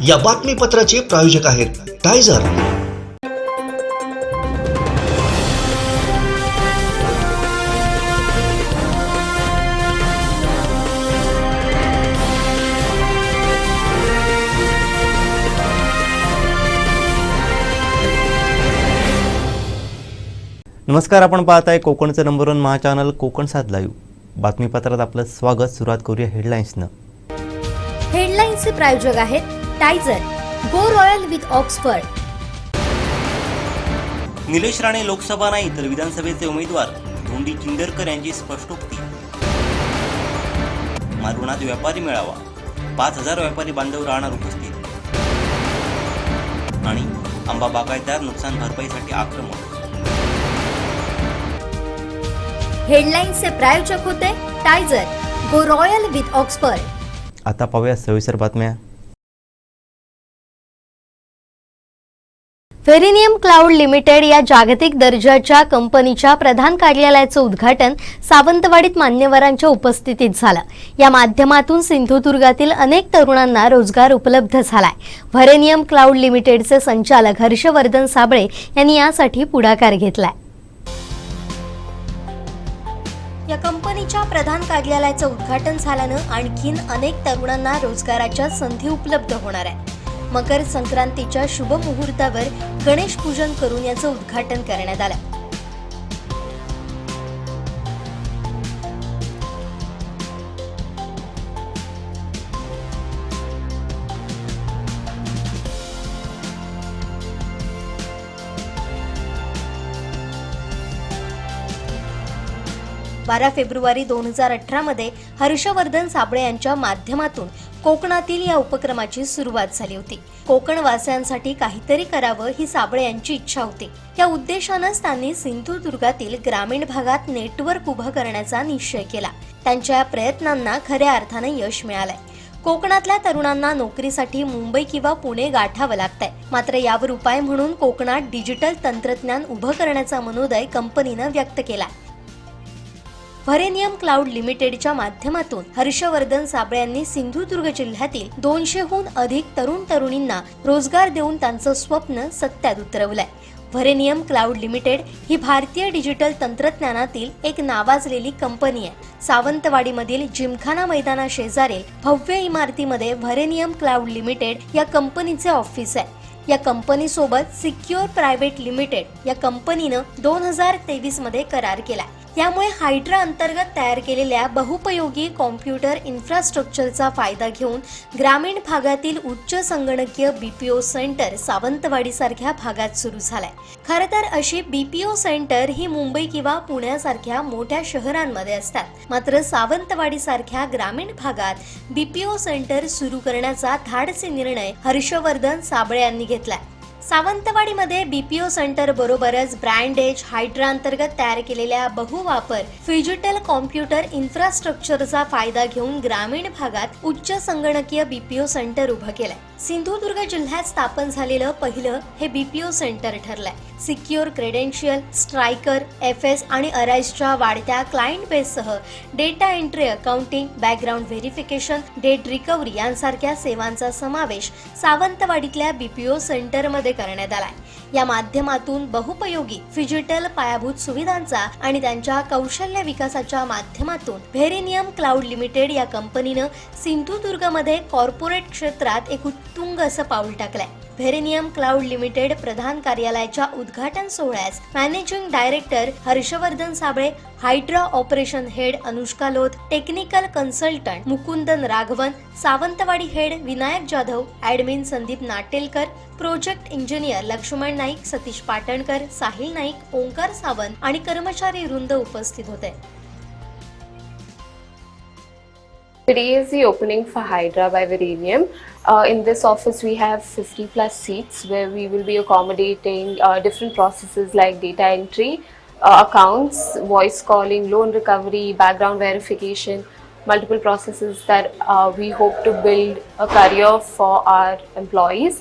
या बातमीपत्राचे प्रायोजक आहेत टायझर. नमस्कार, आपण पाहताय कोकणचं नंबर 1 महा चॅनल कोकण सात लाईव्ह. बातमीपत्रात आपलं स्वागत. सुरुवात करूया हेडलाईन्सनं. हेडलाईन्सचे प्रायोजक आहेत टायझर, go royal with Oxford. Nilesh Rane Lok Sabha नाही तर विधानसभेचे उमेदवार, धोंडी चिंदरकर यांची स्पष्टोक्ती. मालवणात व्यापारी मेळावा, 5000 व्यापारी बांधव राहणार उपस्थित. आणि आंबा बागायतदार नुकसान भरपाईसाठी आक्रमक. हेडलाईन्सचे प्रायोजक होते टायझर, गो रॉयल विथ ऑक्सफर्ड. आता पाहूया सविस्तर बातम्या. व्हेरिनियम क्लाउड लिमिटेड या जागतिक दर्जाच्या कंपनीच्या प्रधान कार्यालयाचं उद्घाटन सावंतवाडीत मान्यवरांच्या उपस्थितीत झालं. या माध्यमातून सिंधुदुर्गातील अनेक तरुणांना रोजगार उपलब्ध झालाय. व्हेरिनियम क्लाउड लिमिटेडचे संचालक हर्षवर्धन साबळे यांनी यासाठी पुढाकार घेतलाय. या कंपनीच्या प्रधान कार्यालयाचं उद्घाटन झाल्यानं आणखीन अनेक तरुणांना रोजगाराच्या संधी उपलब्ध होणार आहे. मकर संक्रांतीच्या शुभ मुहूर्तावर गणेश पूजन करून याचं उद्घाटन करण्यात आलं. 12 फेब्रुवारी 2018 मध्ये हर्षवर्धन साबळे यांच्या माध्यमातून कोकणातील या उपक्रमाची सुरुवात झाली होती. कोकणवासियांसाठी काहीतरी करावं ही साबळे यांची इच्छा होती. या उद्देशानंच त्यांनी सिंधुदुर्गातील ग्रामीण भागात नेटवर्क उभं करण्याचा निश्चय केला. त्यांच्या या प्रयत्नांना खऱ्या अर्थानं यश मिळालंय. कोकणातल्या तरुणांना नोकरीसाठी मुंबई किंवा पुणे गाठावं लागतंय. मात्र यावर उपाय म्हणून कोकणात डिजिटल तंत्रज्ञान उभं करण्याचा मनोदय कंपनीनं व्यक्त केला. व्हेरिनियम क्लाउड लिमिटेडच्या माध्यमातून हर्षवर्धन साबळे यांनी सिंधुदुर्ग जिल्ह्यातील 200हून अधिक तरुण तरुणींना रोजगार देऊन त्यांचं स्वप्न सत्यात उतरवलंय. व्हेरिनियम क्लाउड लिमिटेड ही भारतीय डिजिटल तंत्रज्ञानातील एक नावाजलेली कंपनी आहे. सावंतवाडीमधील जिमखाना मैदाना शेजारील भव्य इमारतीमध्ये व्हेरिनियम क्लाउड लिमिटेड या कंपनीचे ऑफिस आहे. या कंपनीसोबत सिक्युअर प्रायव्हेट लिमिटेड या कंपनीनं 2023 मध्ये करार केला. यामुळे हायड्रा अंतर्गत तयार केलेल्या बहुपयोगी कॉम्प्युटर इन्फ्रास्ट्रक्चरचा फायदा घेऊन ग्रामीण भागातील उच्च संगणकीय बीपीओ सेंटर सावंतवाडीसारख्या भागात सुरू झालाय. खरं तर अशी बीपीओ सेंटर ही मुंबई किंवा पुण्यासारख्या मोठ्या शहरांमध्ये असतात. मात्र सावंतवाडीसारख्या ग्रामीण भागात बीपीओ सेंटर सुरू करण्याचा धाडसी निर्णय हर्षवर्धन साबळे यांनी घेतलाय. सावंतवाडीमध्ये बीपीओ सेंटर बरोबरच ब्रँड एज हायड्रा अंतर्गत तयार केलेल्या बहुवापर डिजिटल कॉम्प्युटर इन्फ्रास्ट्रक्चरचा फायदा घेऊन ग्रामीण भागात उच्च संगणकीय बीपीओ सेंटर उभं केलंय. सिंधुदुर्ग जिल्ह्यात स्थापन झालेलं पहिलं हे बीपीओ सेंटर ठरलंय. सिक्युअर क्रेडेन्शियल, स्ट्रायकर, एफएस आणि अराइजच्या वाढत्या क्लायंट बेससह data entry, accounting, background verification, debt recovery यांसारख्या सेवांचा समावेश सावंतवाडीतल्या बीपीओ सेंटरमध्ये करण्यात आलाय. या माध्यमातून बहुपयोगी डिजिटल पायाभूत सुविधांचा आणि त्यांच्या कौशल्य विकासाच्या माध्यमातून व्हेरिनियम क्लाउड लिमिटेड या कंपनीनं सिंधुदुर्गमध्ये कॉर्पोरेट क्षेत्रात एक उत्तुंग असं पाऊल टाकलंय. व्हेरिनियम क्लाउड लिमिटेड प्रधान कार्यालयाच्या उद्घाटन सोहळ्यास managing director Harshvardhan Sable, Hydra operation head Anushka Lodh, technical consultant Mukundan Raghavan, Sawantwadi head Vinayak Jadhav, admin Sandeep Natekar, project engineer Laxman Naik, Satish Patankar, Sahil Naik, Omkar Sawant आणि कर्मचारी वृंद उपस्थित होते. Today is the opening for Hydra by Verenium. In this office we have 50 plus seats where we will be accommodating different processes like data entry, accounts, voice calling, loan recovery, background verification, multiple processes that we hope to build a career for our employees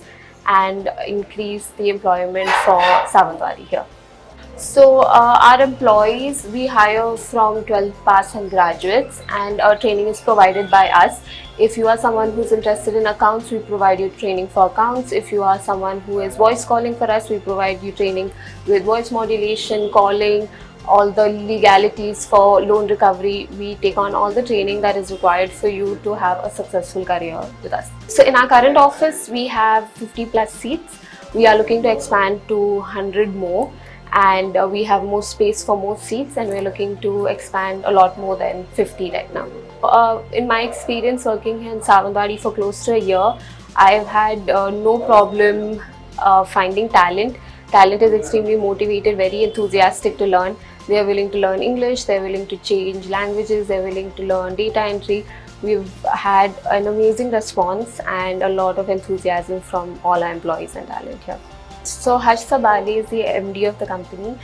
and increase the employment for Savantwadi here. So our employees, we hire from 12th pass and graduates, and training is provided by us. If you are someone who's interested in accounts, we provide you training for accounts. If you are someone who is voice calling for us, we provide you training with voice modulation, calling, all the legalities for loan recovery. We take on all the training that is required for you to have a successful career with us. So in our current office, we have 50 plus seats. We are looking to expand to 100 more, and we have more space for more seats, and we're looking to expand a lot more than 50 right now. In my experience working here in Savantwadi for close to a year, I've had no problem finding talent. Talent is extremely motivated, very enthusiastic to learn. They are willing to learn English, they're willing to change languages, they're willing to learn data entry. We've had an amazing response and a lot of enthusiasm from all our employees and talent here. So Harsh Sabale is the MD of the company.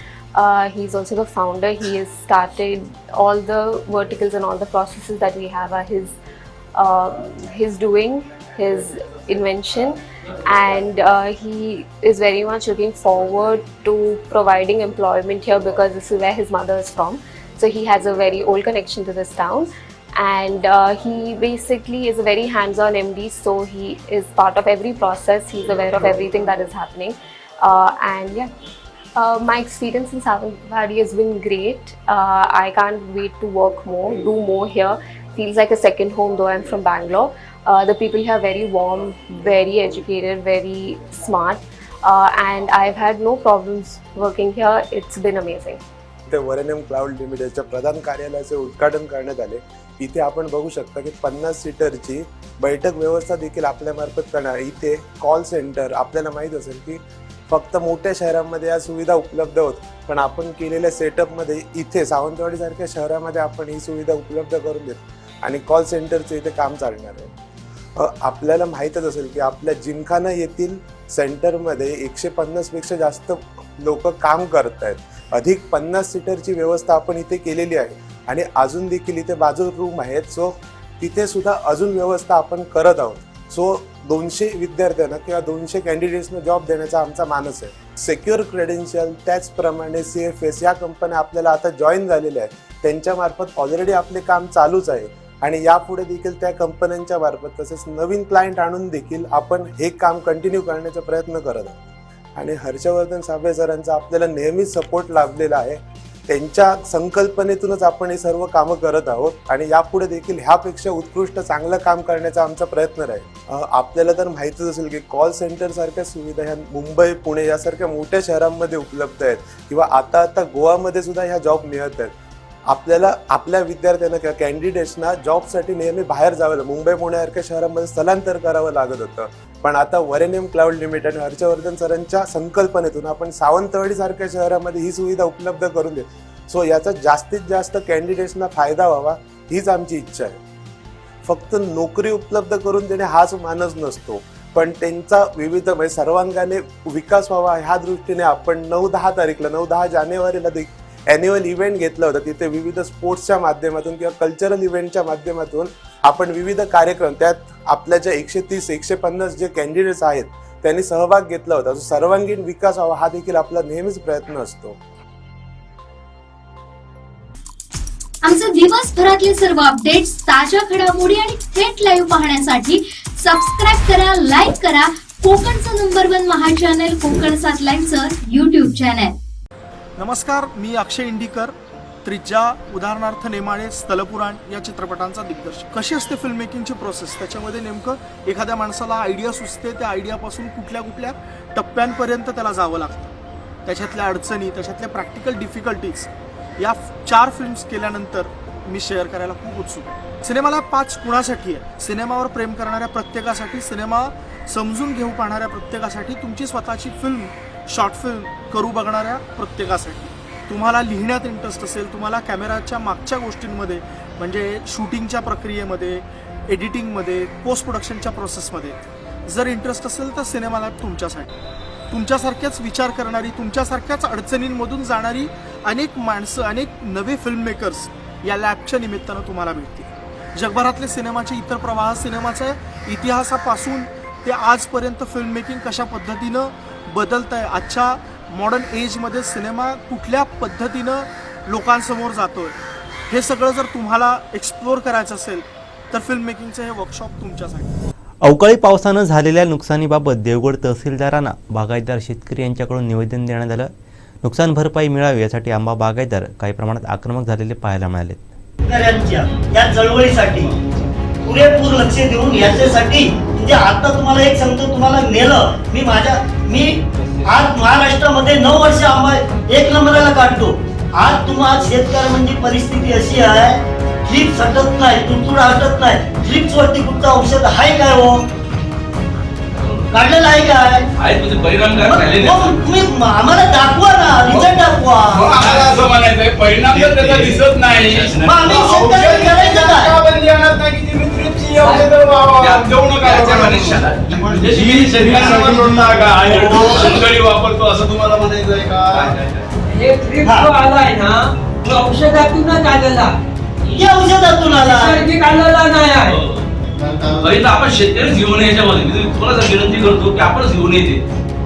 He's also the founder. He has started all the verticals and all the processes that we have are his doing, his invention, and he is very much looking forward to providing employment here because this is where his mother is from. So he has a very old connection to this town. And he basically is a very hands-on MD, so he is part of every process. He's aware of everything that is happening. My experience in Savantwadi has been great. I can't wait to work more, do more here. Feels like a second home, though I'm from Bangalore. The people here are very warm, very educated, very smart, and I've had no problems working here. It's been amazing. इथे वरेनियम cloud लिमिटेडच्या प्रधान कार्यालयाचे उद्घाटन करण्यात आले. इथे आपण बघू शकता की 50 सीटरची बैठक व्यवस्था देखील आपल्यामार्फत करणार. इथे कॉल सेंटर, आपल्याला माहीत असेल की फक्त मोठ्या शहरांमध्ये या सुविधा उपलब्ध होत, पण आपण केलेल्या सेटअपमध्ये इथे सावंतवाडीसारख्या शहरामध्ये आपण ही सुविधा उपलब्ध करून देतो आणि कॉल सेंटरचं इथे काम चालणार आहे. आपल्याला माहीतच असेल की आपल्या जिमखाना येथील सेंटरमध्ये 150 पेक्षा जास्त लोक काम करत आहेत. अधिक 50 सीटरची व्यवस्था आपण इथे केलेली आहे आणि अजून देखील इथे बाजू रूम आहेत. सो तिथे सुद्धा अजून व्यवस्था आपण करत आहोत. सो 200 विद्यार्थ्यांना किंवा 200 कॅन्डिडेट्सना जॉब देण्याचा आमचा मानस आहे. सिक्युअर क्रेडेन्शियल, त्याचप्रमाणे CFS या कंपन्या आपल्याला आता जॉईन झालेल्या आहेत. त्यांच्यामार्फत ऑलरेडी आपले काम चालूच आहे आणि यापुढे देखील त्या कंपन्यांच्या मार्फत तसेच नवीन क्लायंट आणून देखील आपण हे काम कंटिन्यू करण्याचा प्रयत्न करत आहोत. आणि हर्षवर्धन साबळे सरांचा आपल्याला नेहमीच सपोर्ट लाभलेला आहे. त्यांच्या संकल्पनेतूनच आपण हे सर्व कामं करत आहोत आणि यापुढे देखील ह्यापेक्षा उत्कृष्ट चांगलं काम करण्याचा आमचा प्रयत्न राहील. आपल्याला तर माहितीच असेल की कॉल सेंटर सारख्या सुविधा ह्या मुंबई, पुणे यासारख्या मोठ्या शहरांमध्ये उपलब्ध आहेत किंवा आता गोवामध्ये सुद्धा ह्या जॉब मिळत आहेत. आपल्याला आपल्या विद्यार्थ्यांना किंवा कॅन्डिडेट्सना जॉबसाठी नेहमी बाहेर जावं, मुंबई पुण्यासारख्या शहरांमध्ये स्थलांतर करावं लागत होतं. पण आता वरेनियम क्लाउड लिमिटेड हर्षवर्धन सरांच्या संकल्पनेतून आपण सावंतवाडी सारख्या शहरामध्ये ही सुविधा उपलब्ध करून देतो. सो याचा जास्तीत जास्त कॅन्डिडेट्सना फायदा व्हावा हीच आमची इच्छा आहे. फक्त नोकरी उपलब्ध करून देणे हाच मानस नसतो, पण त्यांचा विविध म्हणजे सर्वांगाने विकास व्हावा ह्या दृष्टीने आपण 9-10 जानेवारीला ॲन्युअल इव्हेंट घेतला होता. तिथे विविध स्पोर्ट्सच्या माध्यमातून किंवा कल्चरल इव्हेंटच्या माध्यमातून आपण विविध कार्यक्रम, त्यात आपल्या ज्या 130-150 जे कॅन्डिडेट्स आहेत त्यांनी सहभाग घेतला होता. सर्वांगीण विकास व्हावा हा देखील आपला नेहमीच प्रयत्न असतो. आमचे दिवसभरातले सर्व अपडेट्स, ताज्या घडामोडी आणि थेट लाईव्ह पाहण्यासाठी सबस्क्राईब करा, लाईक करा कोकणचं नंबर 1 महा चॅनल कोकण 7 लाईव्हचं YouTube चॅनल. नमस्कार, मी अक्षय इंडीकर, त्रिज्या, उदाहरणार्थ नेमाळे, स्थलपुराण या चित्रपटांचा दिग्दर्शक. कशी असते फिल्म मेकिंगची प्रोसेस, त्याच्यामध्ये नेमकं एखाद्या माणसाला आयडिया सुचते, त्या आयडियापासून कुठल्या टप्प्यांपर्यंत त्याला जावं लागतं, त्याच्यातल्या अडचणी, त्याच्यातल्या प्रॅक्टिकल डिफिकल्टीज, या 4 फिल्म्स केल्यानंतर मी शेअर करायला खूप उत्सुक आहे. सिनेमाला 5 कुणासाठी आहे? सिनेमावर प्रेम करणाऱ्या प्रत्येकासाठी, सिनेमा समजून घेऊ पाहणाऱ्या प्रत्येकासाठी, तुमची स्वतःची फिल्म, शॉर्ट फिल्म करू बघणाऱ्या प्रत्येकासाठी. तुम्हाला लिहिण्यात इंटरेस्ट असेल, तुम्हाला कॅमेराच्या मागच्या गोष्टींमध्ये म्हणजे शूटिंगच्या प्रक्रियेमध्ये, एडिटिंगमध्ये, पोस्ट प्रोडक्शनच्या प्रोसेसमध्ये जर इंटरेस्ट असेल तर सिनेमा लॅब तुमच्यासाठी. तुमच्यासारख्याच विचार करणारी, तुमच्यासारख्याच अडचणींमधून जाणारी अनेक माणसं, अनेक नवे फिल्म मेकर्स या लॅबच्या निमित्तानं तुम्हाला मिळतील. जगभरातले सिनेमाचे इतर प्रवाह, सिनेमाच्या इतिहासापासून ते आजपर्यंत फिल्म मेकिंग कशा पद्धतीनं बदलत आहे, आजच्या मॉडर्न एजमध्ये सिनेमा कुठल्या पद्धतीनं लोकांसमोर जातोय हे सगळं जर तुम्हाला एक्सप्लोअर करायचं असेल तर फिल्म मेकिंगचं हे वर्कशॉप तुमच्यासाठी. अवकाळी पावसानं झालेल्या नुकसानीबाबत देवगड तहसीलदारांना बागायतदार शेतकरी यांच्याकडून निवेदन देण्यात आलं. नुकसान भरपाई मिळावी यासाठी आंबा बागायतदार काही प्रमाणात आक्रमक झालेले पाहायला मिळाले. शेतकऱ्यांच्या या चळवळीसाठी पुरेपूर लक्ष देऊन याच्यासाठी म्हणजे आता तुम्हाला एक सांगतो, तुम्हाला नेलं मी आज महाराष्ट्रामध्ये 9 वर्ष आंबा 1 नंबरला काढतो. आज तुम्हाला शेतकरी म्हणजे परिस्थिती अशी आहे, ट्रिप्स हटत नाही, तुडतुडा हटत नाही. ट्रिप्स वरती कुठचं औषध आहे काय हो? काढलेलं आहे काय? तुम्ही आम्हाला दाखवा ना, रिझल्ट दाखवा. असं म्हणायचंय परिणाम तर त्याचा दिसत नाही. मग आम्ही शेतकऱ्यांनी करायचं काय? वापरतो असं तुम्हाला म्हणायचंय का? हे ट्रिप जो आलाय ना तो औषधातूनच आलेला, या औषधातून आला, नैसर्गिक आलेला नाही आहे. पहिला आपण शेतकरीच घेऊन याच्यामध्ये मी तुम्हाला विनंती करतो की आपणच घेऊन येते,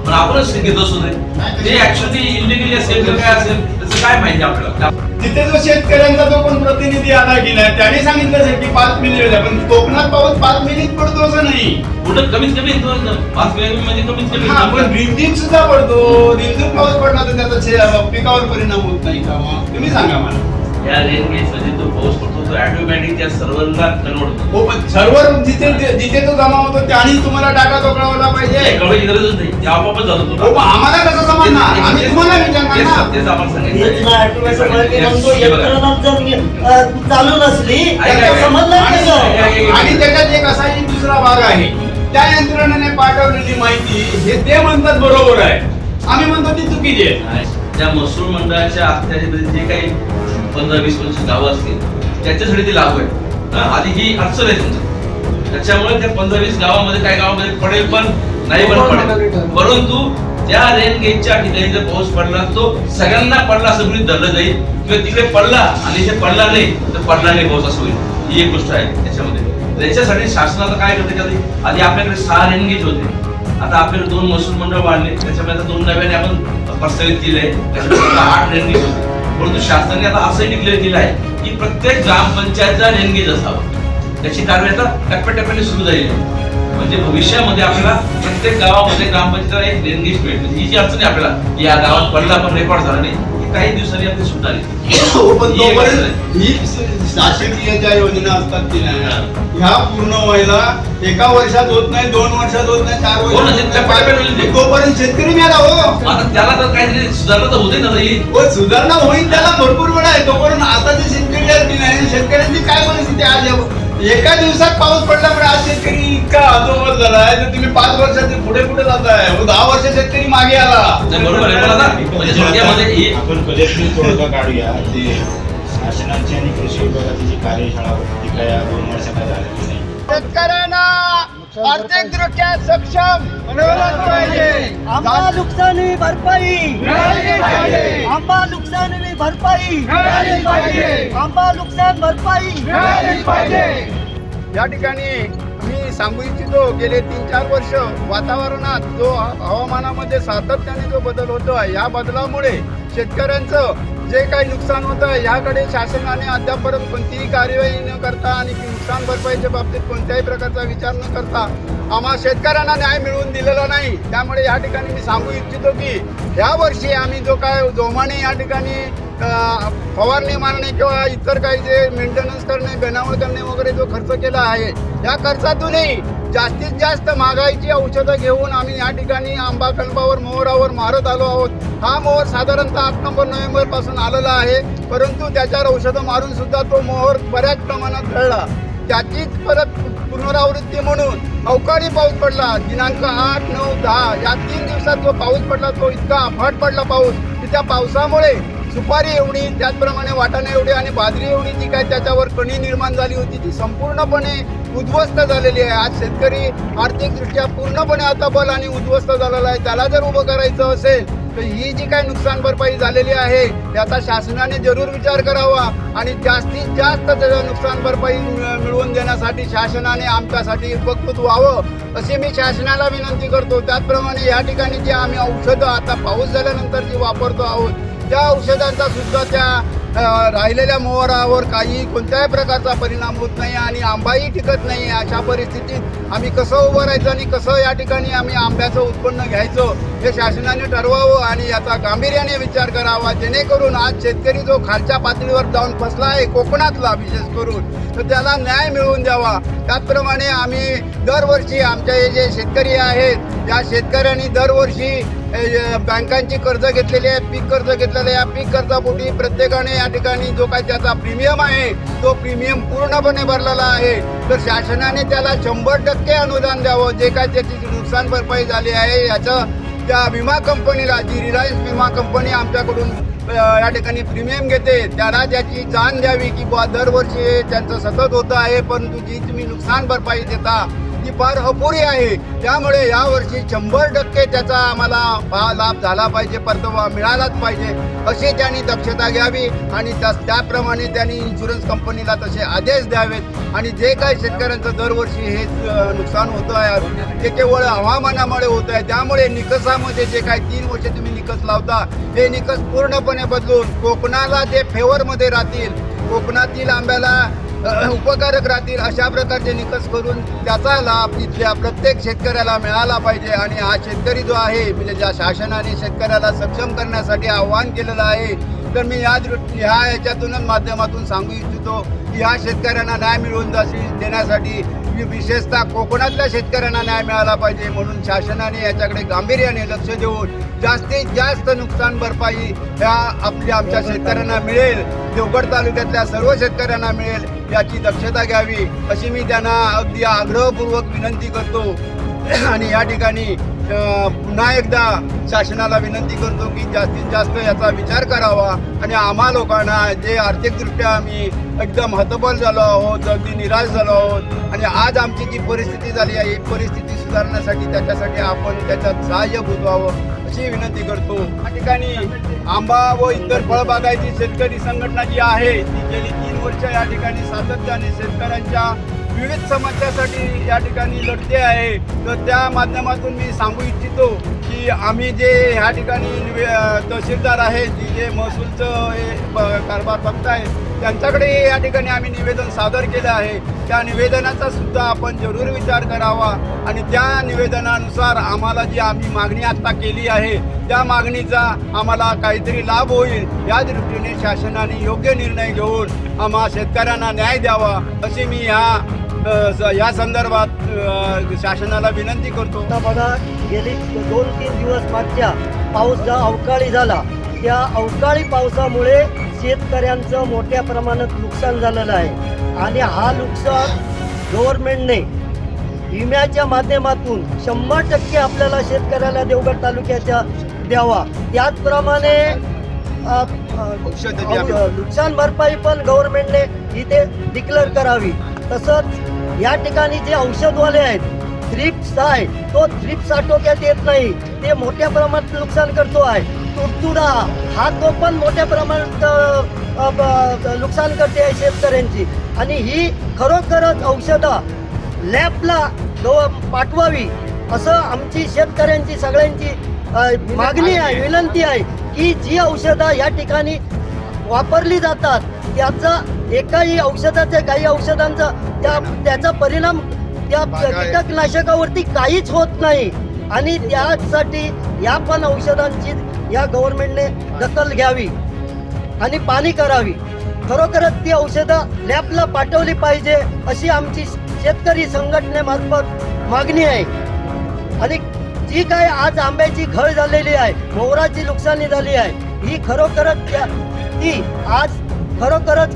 पण आपणच घेत असू नये. ते ऍक्च्युअली इलिगली असेल तर काय असेल त्याचं काय माहिती आपल्याला. तिथे जो शेतकऱ्यांचा जो कोण प्रतिनिधी आला की नाही त्याने सांगितलं की 5 मिनिट, पण कोकणात पाऊस 5 मिनिट पडतो असं नाही. कुठं कमीत कमी 5 मिनिट म्हणजे कमीत कमी. पण रिमझिम सुद्धा पडतो. रिमझिम पाऊस पडला तर त्याचा पिकावर परिणाम होत नाही का? तुम्ही सांगा मला. या रेन गेज मध्ये तो पाऊस पडतो तो ऑटोमॅटिक त्या सर्व्हरला कन्वर्ट होतो. हो, पण सर्व्हर जिथे तो जमा होतो त्याने तुम्हाला डाटा तो कळवला पाहिजे. कळवायची गरजच नाही, ते आपोआपच जातो. हो, पण आम्हाला कसं समजणार? आम्ही तुम्हाला विचारणार ना. तेच आपण हेच ना, ऑटोमॅटिक म्हणतो, यंत्रणा जर चालू नसली तर समजलं कसं? आणि त्याच्यात एक असा दुसरा भाग आहे, त्या यंत्रणेने पाठवलेली माहिती हे ते म्हणतात बरोबर आहे, आम्ही म्हणतो ती चुकीची आहे. त्या महसूल मंडळाच्या अखत्यारीमध्ये जे काही 15-20-25 गावं असतील त्याच्यासाठी ती लागू आहे. आधी ही अडचण आहे तुमचं, त्याच्यामुळे त्या 15-20 गावामध्ये काही गावामध्ये पडेल पण नाही पण पडेल. परंतु त्या रेन गेजच्या ठिकाणी जर पाऊस पडला तो सगळ्यांना पडला असं गृहीत धरलं जाईल, किंवा तिकडे पडला आणि इथे पडला नाही तर पडला नाही पाऊस असं होईल. ही एक गोष्ट आहे त्याच्यामध्ये. त्याच्यासाठी शासनाला काय करते कधी आधी आपल्याकडे 6 रेन गेज होते, आता आपल्याला 2 महसूल मंडळ वाढले, त्याच्यामुळे आता 2 नव्याने आपण प्रस्तावित केले, त्याच्यामुळे 8 रेन गेज होते. परंतु शासनाने आता असंही डिक्लेअर केलं आहे की प्रत्येक ग्रामपंचायतचा रेन गेज असावा. त्याची कारवाई आता टप्प्याटप्प्याने सुरू झालेली आहे. म्हणजे भविष्यामध्ये आपल्याला प्रत्येक गावामध्ये ग्रामपंचायतीला एक रेन गेज मिळेल. म्हणजे ही जी अडचण आहे आपल्याला या गावात पडला पण रेकॉर्ड झाला नाही, काही दिवसांनी आपली सुद्धा पण तोपर्यंत ही शासकीय ज्या योजना असतात की नाही ह्या पूर्ण व्हायला 1 वर्षात होत नाही, 2 वर्षात होत नाही, 4 वर्षात, तोपर्यंत शेतकरी मिळाला. हो, आता त्याला तर काहीतरी सुधारणा तर होते ना. सुधारणा होईल, त्याला भरपूर वेळ आहे. तोपर्यंत आता जे शेतकरी आहेत की नाही, शेतकऱ्यांची काय परिस्थिती आज एका दिवसात पाऊस पडल्यामुळे आज शेतकरी इतका अधोगत झाला आहे तर तुम्ही 5 वर्षाचे पुढे जाताय. 10 वर्ष शेतकरी मागे आला. बरोबर आहे. म्हणजे आपण कलेक्टिव्ह तोडगा काढूया. ते शासनाची आणि कृषी विभागाची जी कार्यशाळा होती ती काय 2 वर्षांना झालेली नाही. शेतकऱ्यांना आर्थिकदृष्ट्या सक्षम बनवलंच पाहिजे. आंबा नुकसानी भरपाई मिळाली पाहिजे. आंबा नुकसानी भरपाई मिळाली पाहिजे. आंबा नुकसान भरपाई मिळाली पाहिजे. या ठिकाणी मी सांगू इच्छितो, गेले 3-4 वर्ष वातावरणात जो हवामानामध्ये सातत्याने जो बदल होतो आहे, या बदलामुळे शेतकऱ्यांचं जे काही नुकसान होतं आहे याकडे शासनाने अद्यापपर्यंत कोणतीही कार्यवाही न करता आणि नुकसान भरपाईच्या बाबतीत कोणत्याही प्रकारचा विचार न करता आम्हा शेतकऱ्यांना न्याय मिळवून दिलेला नाही. त्यामुळे या ठिकाणी मी सांगू इच्छितो की या वर्षी आम्ही जो काय जोमाने या ठिकाणी फवारणी मारणे किंवा इतर काही जे मेंटेनन्स करणे, बेनावळ करणे वगैरे जो खर्च केला आहे, या खर्चातूनही जास्तीत जास्त महागाईची औषधं घेऊन आम्ही या ठिकाणी आंबा कलबावर मोहरावर मारत आलो आहोत. हा मोहर साधारणतः 8 नोव्हेंबर पासून आलेला आहे, परंतु त्याच्यावर औषधं मारून सुद्धा तो मोहर बऱ्याच प्रमाणात गळला. त्याचीच परत पुनरावृत्ती म्हणून अवकाळी पाऊस पडला. दिनांक 8, 9, 10 या 3 दिवसात जो पाऊस पडला तो इतका अफाट पडला पाऊस की त्या पावसामुळे सुपारी एवढी, त्याचप्रमाणे वाटाणे एवढी आणि बाजरी एवढी जी काय त्याच्यावर कणी निर्माण झाली होती ती संपूर्णपणे उद्ध्वस्त झालेली आहे. आज शेतकरी आर्थिकदृष्ट्या पूर्णपणे हतबल आणि उद्ध्वस्त झालेला आहे. त्याला जर उभं करायचं असेल तर ही जी काही नुकसान भरपाई झालेली आहे त्याचा शासनाने जरूर विचार करावा आणि जास्तीत जास्त त्याचं नुकसान भरपाई मिळवून देण्यासाठी शासनाने आमच्यासाठी उपकृत व्हावं अशी मी शासनाला विनंती करतो. त्याचप्रमाणे या ठिकाणी जे आम्ही औषधं आता पाऊस झाल्यानंतर जी वापरतो आहोत त्या औषधांचा सुद्धा त्या राहिलेल्या मोहरावर काही कोणत्याही प्रकारचा परिणाम होत नाही आणि आंबाही टिकत नाही. अशा परिस्थितीत आम्ही कसं उभं राहायचं आणि कसं या ठिकाणी आम्ही आंब्याचं उत्पन्न घ्यायचं हे शासनाने ठरवावं आणि याचा गांभीर्याने विचार करावा, जेणेकरून आज शेतकरी जो खालच्या पातळीवर जाऊन फसला आहे कोकणातला विशेष करून, तर त्याला न्याय मिळवून द्यावा. त्याचप्रमाणे आम्ही दरवर्षी आमच्या हे जे शेतकरी आहेत या शेतकऱ्यांनी दरवर्षी बँकांची कर्ज घेतलेली आहे, पीक कर्ज घेतलेलं आहे. या पीक कर्जापोटी प्रत्येकाने या ठिकाणी जो काही त्याचा प्रीमियम आहे तो प्रीमियम पूर्णपणे भरलेला आहे. तर शासनाने त्याला 100% अनुदान द्यावं. जे काय त्याची नुकसान भरपाई झाली आहे याचं त्या विमा कंपनीला, जी रिलायन्स विमा कंपनी आमच्याकडून या ठिकाणी प्रीमियम घेते त्याला त्याची जाण द्यावी की बुवा दरवर्षी त्यांचं सतत होतं आहे, परंतु जी तुम्ही नुकसान भरपाई देता ती फार अपुरी आहे. त्यामुळे यावर्षी 100% त्याचा आम्हाला लाभ झाला पाहिजे, परतावा मिळालाच पाहिजे अशी त्यांनी दक्षता घ्यावी आणि त्याप्रमाणे त्यांनी इन्शुरन्स कंपनीला तसे आदेश द्यावेत. आणि जे काही शेतकऱ्यांचं दरवर्षी हे नुकसान होतं आहे ते केवळ हवामानामुळे होतं आहे. त्यामुळे निकषामध्ये जे काही 3 वर्ष तुम्ही निकष लावता हे निकष पूर्णपणे बदलून कोकणाला ते फेवरमध्ये राहतील, कोकणातील आंब्याला उपकारक राहतील अशा प्रकारचे निकष करून त्याचा लाभ तिथल्या प्रत्येक शेतकऱ्याला मिळाला पाहिजे. आणि हा शेतकरी जो आहे म्हणजे ज्या शासनाने शेतकऱ्याला सक्षम करण्यासाठी आवाहन केलेलं आहे, तर मी ह्या याच्यातूनच माध्यमातून सांगू इच्छितो की ह्या शेतकऱ्यांना न्याय मिळवून देण्यासाठी विशेषतः कोकणातल्या शेतकऱ्यांना न्याय मिळाला पाहिजे. म्हणून शासनाने याच्याकडे गांभीर्याने लक्ष देऊन जास्तीत जास्त नुकसान भरपाई ह्या आमच्या शेतकऱ्यांना मिळेल, देवगड तालुक्यातल्या सर्व शेतकऱ्यांना मिळेल याची दक्षता घ्यावी अशी मी त्यांना अगदी आग्रहपूर्वक विनंती करतो. आणि या ठिकाणी पुन्हा एकदा शासनाला विनंती करतो की जास्तीत जास्त याचा विचार करावा आणि आम्हा लोकांना जे आर्थिकदृष्ट्या आम्ही एकदम हतबल झालो आहोत, अगदी निराश झालो आहोत आणि आज आमची जी परिस्थिती झाली आहे ही परिस्थिती सुधारण्यासाठी त्याच्यासाठी आपण त्याच्यात सहाय्यभूत व्हावं अशी विनंती करतो. या ठिकाणी आंबा व इतर फळबागायती शेतकरी संघटना जी आहे ती गेली 3 वर्ष या ठिकाणी सातत्याने शेतकऱ्यांच्या विविध समस्यासाठी या ठिकाणी लढते आहे. तर त्या माध्यमातून मी सांगू इच्छितो की आम्ही जे ह्या ठिकाणी तहसीलदार आहेत जे महसूलचं हे कारभार बघताय त्यांच्याकडे या ठिकाणी आम्ही निवेदन सादर केलं आहे. त्या निवेदनाचा सुद्धा आपण जरूर विचार करावा आणि त्या निवेदनानुसार आम्हाला जी आम्ही मागणी आत्ता केली आहे त्या मागणीचा आम्हाला काहीतरी लाभ होईल या दृष्टीने शासनाने योग्य निर्णय घेऊन आम्हा शेतकऱ्यांना न्याय द्यावा अशी मी या संदर्भात शासनाला विनंती करतो. बघा गेली 2-3 दिवस मागच्या पाऊस जो अवकाळी झाला त्या अवकाळी पावसामुळे शेतकऱ्यांचं मोठ्या प्रमाणात नुकसान झालेलं आहे आणि हा नुकसान गव्हर्नमेंटने विम्याच्या माध्यमातून 100% आपल्याला शेतकऱ्याला देवगड तालुक्याच्या द्यावा. त्याचप्रमाणे नुकसान भरपाई पण गव्हर्नमेंटने इथे डिक्लेअर करावी. तसंच या ठिकाणी जे औषधवाले आहेत थ्रिप्स आहे तो थ्रिप्स आटोक्यात येत नाही, ते मोठ्या प्रमाणात नुकसान करतो आहे. तुडतुडा हा तो पण मोठ्या प्रमाणात नुकसान करते आहे शेतकऱ्यांची आणि ही खरोखरच औषधं लॅबला पाठवावी असं आमची शेतकऱ्यांची सगळ्यांची मागणी आहे, विनंती आहे की जी औषधं या ठिकाणी वापरली जातात त्याचा एकाही औषधाचे काही औषधांचा त्याचा परिणाम त्या कीटकनाशकावरती काहीच होत नाही आणि त्यासाठी या पण औषधांची या गव्हर्नमेंटने दखल घ्यावी आणि पाहणी करावी. खरोखरच ती औषधं लॅबला पाठवली पाहिजे अशी आमची शेतकरी संघटनेमार्फत मागणी आहे. आणि जी काय आज आंब्याची घळ झालेली आहे, मोहराची नुकसानी झाली आहे, ही खरोखरच ती आज खरोखरच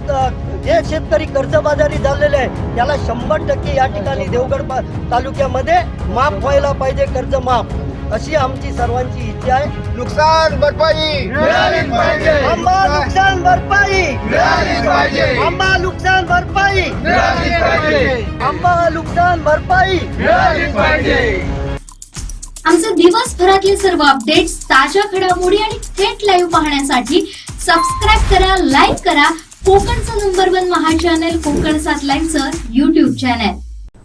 जे शेतकरी कर्जबाजारी झालेले आहे त्याला 100% या ठिकाणी देवगड तालुक्यामध्ये माफ व्हायला पाहिजे, कर्ज माफ अशी आमची सर्वांची इच्छा आहे. नुकसान भरपाई मिळालीच पाहिजे, आंबा नुकसान भरपाई मिळालीच पाहिजे, आंबा नुकसान भरपाई मिळालीच पाहिजे, आंबा नुकसान भरपाई मिळालीच पाहिजे. आमचे दिवसभरातले सर्व अपडेट्स, ताज्या घडामोडी आणि थेट लाईव्ह पाहण्यासाठी सबस्क्राईब करा, लाईक करा कोकणचं नंबर 1 महा चॅनल कोकण 7 लाईव्हचं YouTube चॅनल.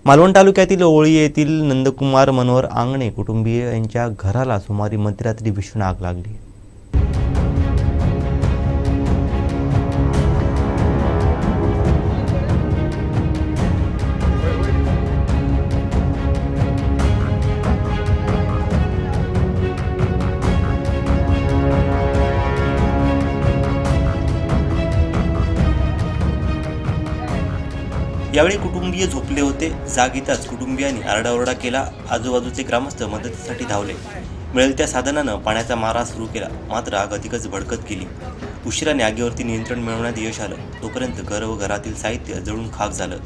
मालवण तालुक्यातील ओळी येथील नंदकुमार मनोहर आंगणे कुटुंबीय यांच्या घराला सुमारे मध्यरात्री भीषण आग लागली. यावेळी कुटुंबीय झोपले होते. जाग येताच कुटुंबियांनी आरडाओरडा केला. आजूबाजूचे ग्रामस्थ मदतीसाठी धावले. मिळेल त्या साधनानं पाण्याचा मारा सुरू केला. मात्र आग अधिकच भडकत गेली. उशिराने आगीवरती नियंत्रण मिळवण्यात यश आलं. तोपर्यंत घर व घरातील साहित्य जळून खाक झालं.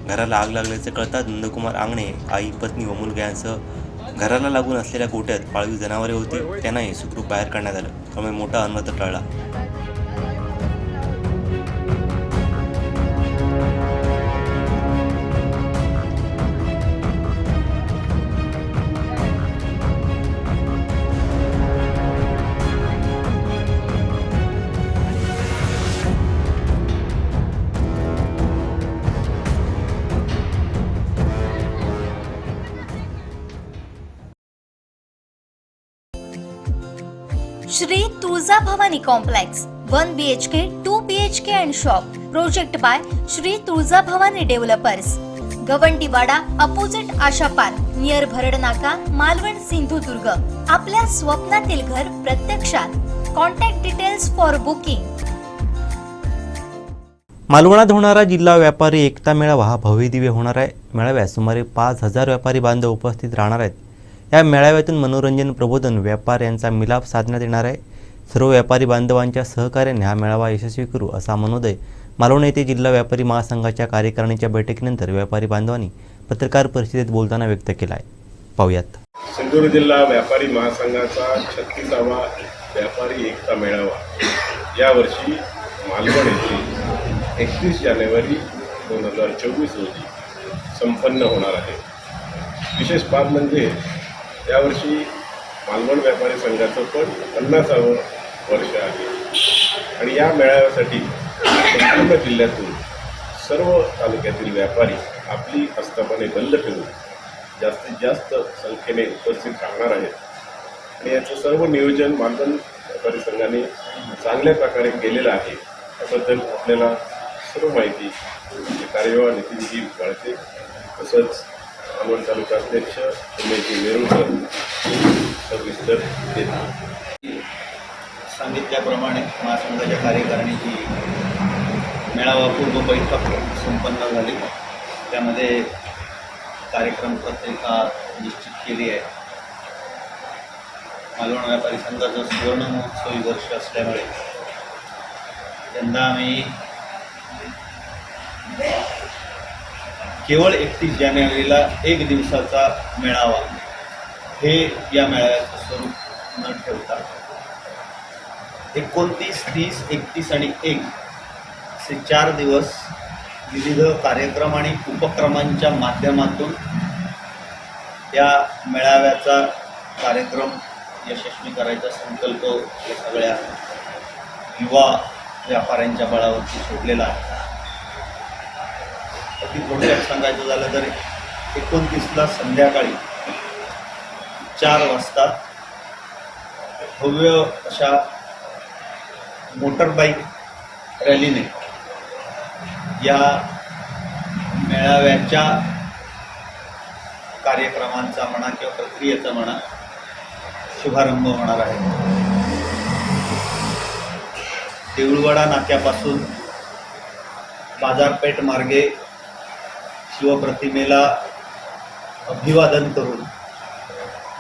घराला आग लागल्याचं कळताच नंदकुमार आंगणे आई, पत्नी व मुलगा यांसह घराला लागून असलेल्या गोठ्यात पाळीव जनावरे होती त्यांनाही सुखरूप बाहेर काढण्यात आलं. त्यामुळे मोठा अनर्थ टळला. Shri Tuljabhavani complex 1 BHK 2 BHK and shop. Project by Shri Tuljabhavani developers. Gawandiwada opposite Asha park near Bharadnaka, Malvan, Sindhudurg. आपल्या स्वप्नातील घर प्रत्यक्षात. Contact details for booking. मालवणात होणारा जिल्हा व्यापारी एकता मेळावा हा भव्यदिव्य होणार आहे. मेळाव्यात सुमारे 5,000 व्यापारी बांधव उपस्थित राहणार आहेत. या मेळाव्यातून मनोरंजन, प्रबोधन, व्यापार यांचा मिलाप साधण्यात येणार आहे. सर्व व्यापारी बांधवांच्या सहकार्याने हा मेळावा यशस्वी करू असा मनोदय मालवण येथे जिल्हा व्यापारी महासंघाच्या कार्यकारिणीच्या बैठकीनंतर व्यापारी बांधवांनी पत्रकार परिषदेत बोलताना व्यक्त केला आहे. पाहूयात. सिंधुदुर्ग जिल्हा व्यापारी महासंघाचा 36वा व्यापारी एकता मेळावा यावर्षी मालवण येथे 31 जानेवारी 2024 रोजी संपन्न होणार आहे. विशेष बाब म्हणजे यावर्षी मालवण व्यापारी संघाचं पण 50वे वर्ष आहे आणि या मेळाव्यासाठी संपूर्ण जिल्ह्यातून सर्व तालुक्यातील व्यापारी आपली आस्थापने बंद ठेवून जास्तीत जास्त संख्येने उपस्थित राहणार आहेत. आणि याचं सर्व नियोजन मालवण व्यापारी संघाने चांगल्या प्रकारे केलेलं आहे. याबद्दल आपल्याला सर्व माहिती कार्यवाह नितीनजी वाळके तसंच मालवण तालुका अध्यक्ष उमेशजी वेरुळकर सविस्तर देतात. सांगितल्याप्रमाणे महासंघाच्या कार्यकारिणीची मेळावा बैठक संपन्न झाली. त्यामध्ये कार्यक्रम पत्रिका निश्चित केली आहे. मालवण व्यापारी संघाचं सुवर्ण महोत्सवी वर्ष असल्यामुळे यंदा आम्ही केवळ 31 जानेवारीला एक दिवसाचा मेळावा हे या मेळाव्याचं स्वरूप न ठेवता 29, 30, 31 आणि 1 असे 4 दिवस विविध कार्यक्रम आणि उपक्रमांच्या माध्यमातून या मेळाव्याचा कार्यक्रम यशस्वी करायचा संकल्प या सगळ्या युवा व्यापाऱ्यांच्या बळावरती सोडलेला आहे. अगदी थोडक्यात सांगायचं झालं तर 29ला संध्याकाळी 4 वाजता भव्य अशा मोटरबाईक रॅलीने या मेळाव्याच्या कार्यक्रमांचा म्हणा किंवा प्रक्रियेचा म्हणा शुभारंभ होणार आहे. देऊळवाडा नाक्यापासून बाजारपेठ मार्गे शिवप्रतिमेला अभिवादन करून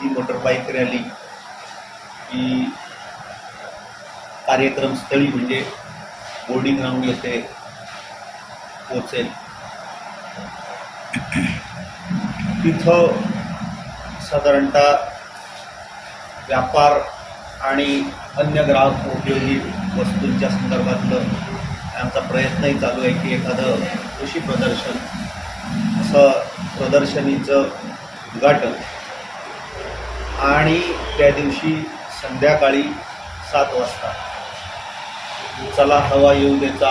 ही मोटरबाईक रॅली ही कार्यक्रमस्थळी म्हणजे बोर्डिंग ग्राउंड येथे पोचेल. तिथं साधारणतः व्यापार आणि अन्य ग्राहक उपयोगी वस्तूंच्या संदर्भातलं आमचा प्रयत्नही चालू आहे की एखादं कृषी प्रदर्शन असं प्रदर्शनीचं उद्घाटन आणि त्या दिवशी संध्याकाळी 7 वाजता चला हवा येऊ देचा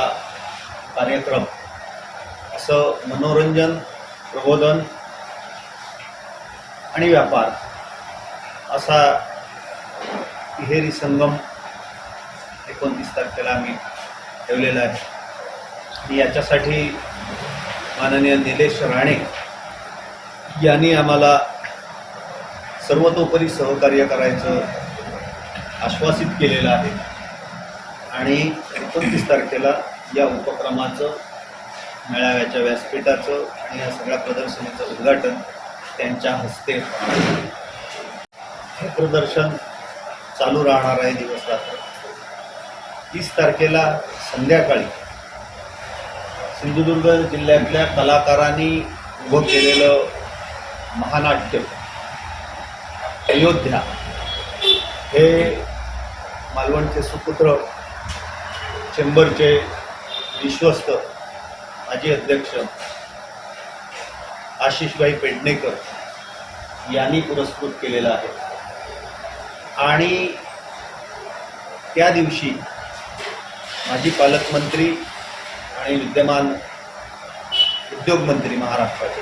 कार्यक्रम असं मनोरंजन, प्रबोधन आणि व्यापार असा तिहेरी संगम 29 तारखेला आम्ही ठेवलेला आहे. आणि याच्यासाठी माननीय निलेश राणे यांनी आम्हाला सर्वतोपरी सहकार्य करायचं आश्वासित केलेलं आहे. आणि 29 तारखेला या उपक्रमाचं, मेळाव्याच्या व्यासपीठाचं आणि या सगळ्या प्रदर्शनीचं उद्घाटन त्यांच्या हस्ते होणार आहे. हे प्रदर्शन चालू राहणार आहे दिवस रात्र. 30 तारखेला संध्याकाळी सिंधुदुर्ग जिल्ह्यातल्या कलाकारांनी उभं केलेलं महानाट्य अयोध्या हे मालवणचे सुपुत्र, चेंबरचे विश्वस्त माजी अध्यक्ष आशिषभाई पेडणेकर यांनी पुरस्कृत केलेलं आहे. आणि त्या दिवशी माजी पालकमंत्री आणि विद्यमान उद्योगमंत्री महाराष्ट्राचे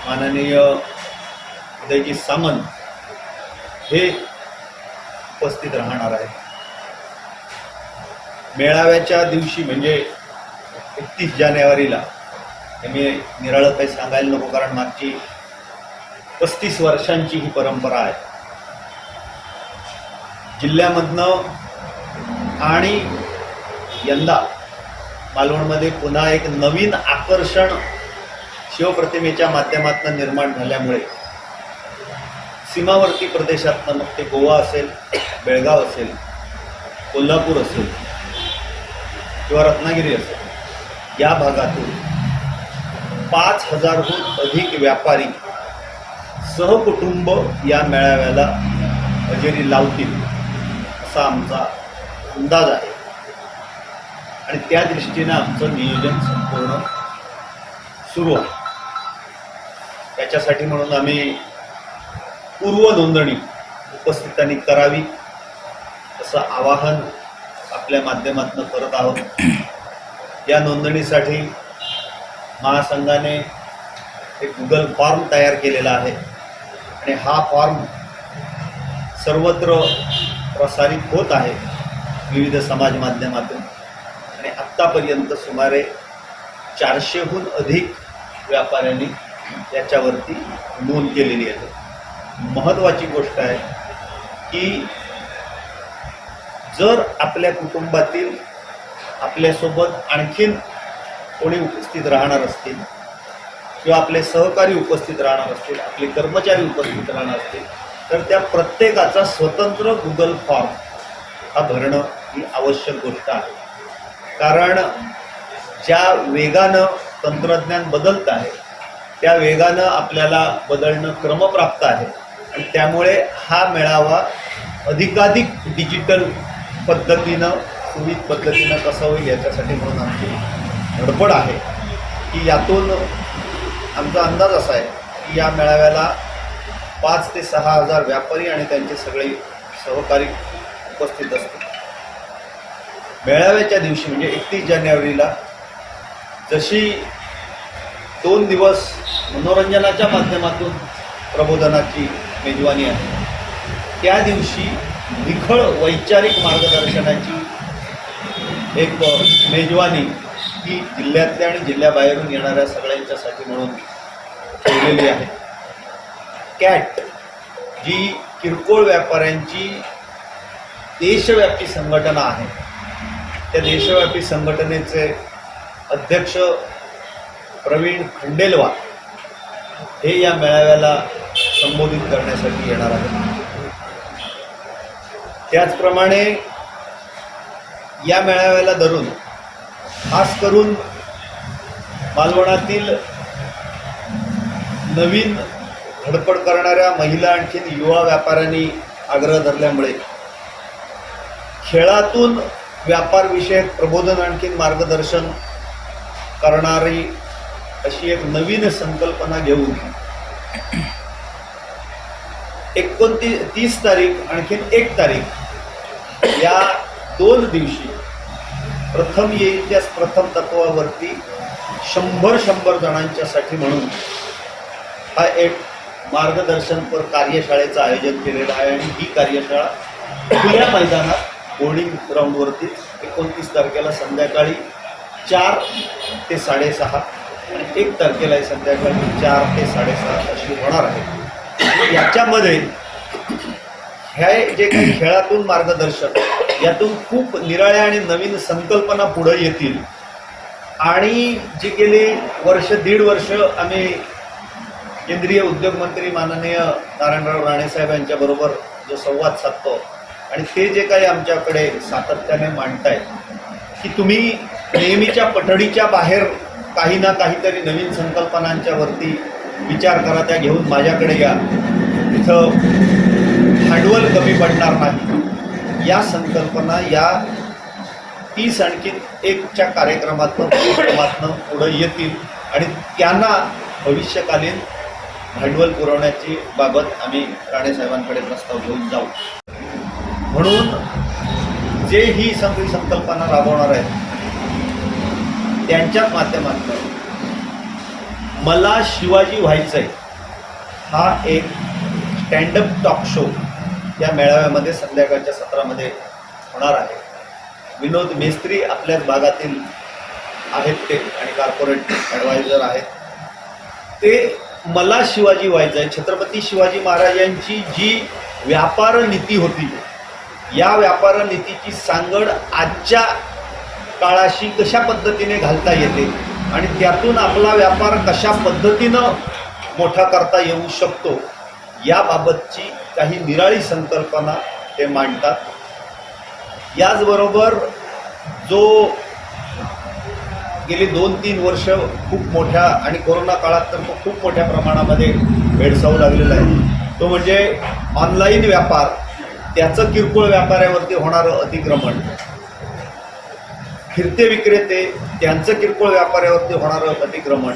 माननीय उदयजी सामंत हे उपस्थित राहणार आहे. मेळाव्याच्या दिवशी म्हणजे 31 जानेवारीला, मी निराळं काही सांगायला नको कारण मागची 35 वर्षांची ही परंपरा आहे. जिल्ह्यामधनं आणि यंदा मालवणमध्ये पुन्हा एक नवीन आकर्षण शिवप्रतिमेच्या माध्यमातून निर्माण झाल्यामुळे सीमावर्ती प्रदेशातनं, मग ते गोवा असेल, बेळगाव असेल, कोल्हापूर असेल किंवा रत्नागिरी असेल, या भागातून 5000हून अधिक व्यापारी सहकुटुंब या मेळाव्याला हजेरी लावतील असा आमचा अंदाज आहे. आणि त्या दृष्टीनं आमचं नियोजन संपूर्ण सुरू आहे. त्याच्यासाठी म्हणून आम्ही पूर्व नोंदणी उपस्थितांनी करावी असं आवाहन आपल्या माध्यमातून करत आहोत. या नोंदणीसाठी महासंघाने एक गुगल फॉर्म तयार केलेला आहे आणि हा फॉर्म सर्वत्र प्रसारित होत आहे विविध समाज माध्यमातून. आणि आत्तापर्यंत सुमारे 400हून अधिक व्यापाऱ्यांनी याच्यावरती नोंद केलेली आहे. महत्त्वाची गोष्ट आहे की जर आपल्या कुटुंबातील आपल्यासोबत आणखीन कोणी उपस्थित राहणार असतील किंवा आपले सहकारी उपस्थित राहणार असतील, आपले कर्मचारी उपस्थित राहणार असतील, तर त्या प्रत्येकाचा स्वतंत्र गुगल फॉर्म हा भरणं ही आवश्यक गोष्ट आहे. कारण ज्या वेगानं तंत्रज्ञान बदलत आहे त्या वेगानं आपल्याला बदलणं क्रमप्राप्त आहे. आणि त्यामुळे हा मेळावा अधिकाधिक डिजिटल पद्धतीनं, सुविध पद्धतीनं कसा होईल याच्यासाठी म्हणून आमची धडपड आहे की यातून आमचा अंदाज असा आहे की या मेळाव्याला 5 ते 6 हजार व्यापारी आणि त्यांचे सगळे सहकारी उपस्थित असतील. मेळाव्याच्या दिवशी म्हणजे 31 जानेवारीला जशी 2 दिवस मनोरंजनाच्या माध्यमातून प्रबोधनाची मेजवानी आहे, त्या दिवशी निखळ वैचारिक मार्गदर्शनाची एक मेजवानी ही जिल्ह्यातल्या आणि जिल्ह्याबाहेरून येणाऱ्या सगळ्यांच्यासाठी म्हणून ठेवलेली आहे. कॅट जी किरकोळ व्यापाऱ्यांची देशव्यापी संघटना आहे, त्या देशव्यापी संघटनेचे अध्यक्ष प्रवीण खंडेलवाल हे या मेळाव्याला संबोधित करण्यासाठी येणार आहेत. त्याचप्रमाणे या मेळाव्याला धरून खास करून मालवणातील नवीन धडपड करणाऱ्या महिला आणखीन युवा व्यापाऱ्यांनी आग्रह धरल्यामुळे खेळातून व्यापारविषयक प्रबोधन आणखीन मार्गदर्शन करणारी अशी एक नवीन संकल्पना घेऊन 30 तारीख आणखीन 1 तारीख या 2 दिवशी प्रथम येईल त्याच प्रथम तत्वावरती 100 जणांच्यासाठी म्हणून हा एक मार्गदर्शनपर कार्यशाळेचं आयोजन केलेलं आहे. आणि ही कार्यशाळा खुल्या मैदानात बोर्डिंग ग्राउंडवरती 29 तारखेला संध्याकाळी 4 ते 6:30 आणि 1 तारखेला संध्याकाळी 4 ते 6:30 अशी होणार आहे. आणि याच्यामध्ये हे जे काही खेळातून मार्गदर्शन यातून खूप निराळ्या आणि नवीन संकल्पना पुढे येतील. आणि जे गेले 1.5 वर्ष आम्ही केंद्रीय उद्योग मंत्री माननीय नारायणराव राणे साहेब यांच्याबरोबर जो संवाद साधतो आणि ते जे काही आमच्याकडे सातत्याने मांडतायत की तुम्ही नेहमीच्या पठडीच्या बाहेर काही ना काहीतरी नवीन संकल्पनांच्या वरती विचार करा, त्या घेऊन माझ्याकडे या, इथं भांडवल कमी पडणार नाही. या संकल्पना या 30 आणखीन 1च्या कार्यक्रमातून पुढे येतील आणि त्यांना भविष्यकालीन भांडवल पुरवण्याची बाबत आम्ही राणे साहेबांकडे प्रस्ताव घेऊन जाऊ. म्हणून जे ही सगळी संकल्पना राबवणार आहेत त्यांच्याच माध्यमातून मला शिवाजी व्हायचंय हा एक स्टँडअप टॉक शो या मेळाव्यामध्ये संध्याकाळच्या सत्रामध्ये होणार आहे. विनोद मेस्त्री आपल्याच भागातील आहेत ते आणि कॉर्पोरेट ॲडवायझर आहेत. ते मला शिवाजी व्हायचं आहे, छत्रपती शिवाजी महाराजांची जी व्यापार नीती होती या व्यापार नीतीची सांगड आजच्या काळाशी कशा पद्धतीने घालता येते आणि त्यातून आपला व्यापार कशा पद्धतीनं मोठा करता येऊ शकतो याबाबतची काही निराळी संकल्पना ते मांडतात. याचबरोबर जो गेली 2-3 वर्ष खूप मोठ्या आणि कोरोना काळात तर खूप मोठ्या प्रमाणामध्ये भेडसावू लागलेला आहे तो म्हणजे ऑनलाईन व्यापार, त्याचं किरकोळ व्यापाऱ्यावरती होणारं अतिक्रमण, फिरते विक्रेते त्यांचं किरकोळ व्यापाऱ्यावरती होणारं अतिक्रमण,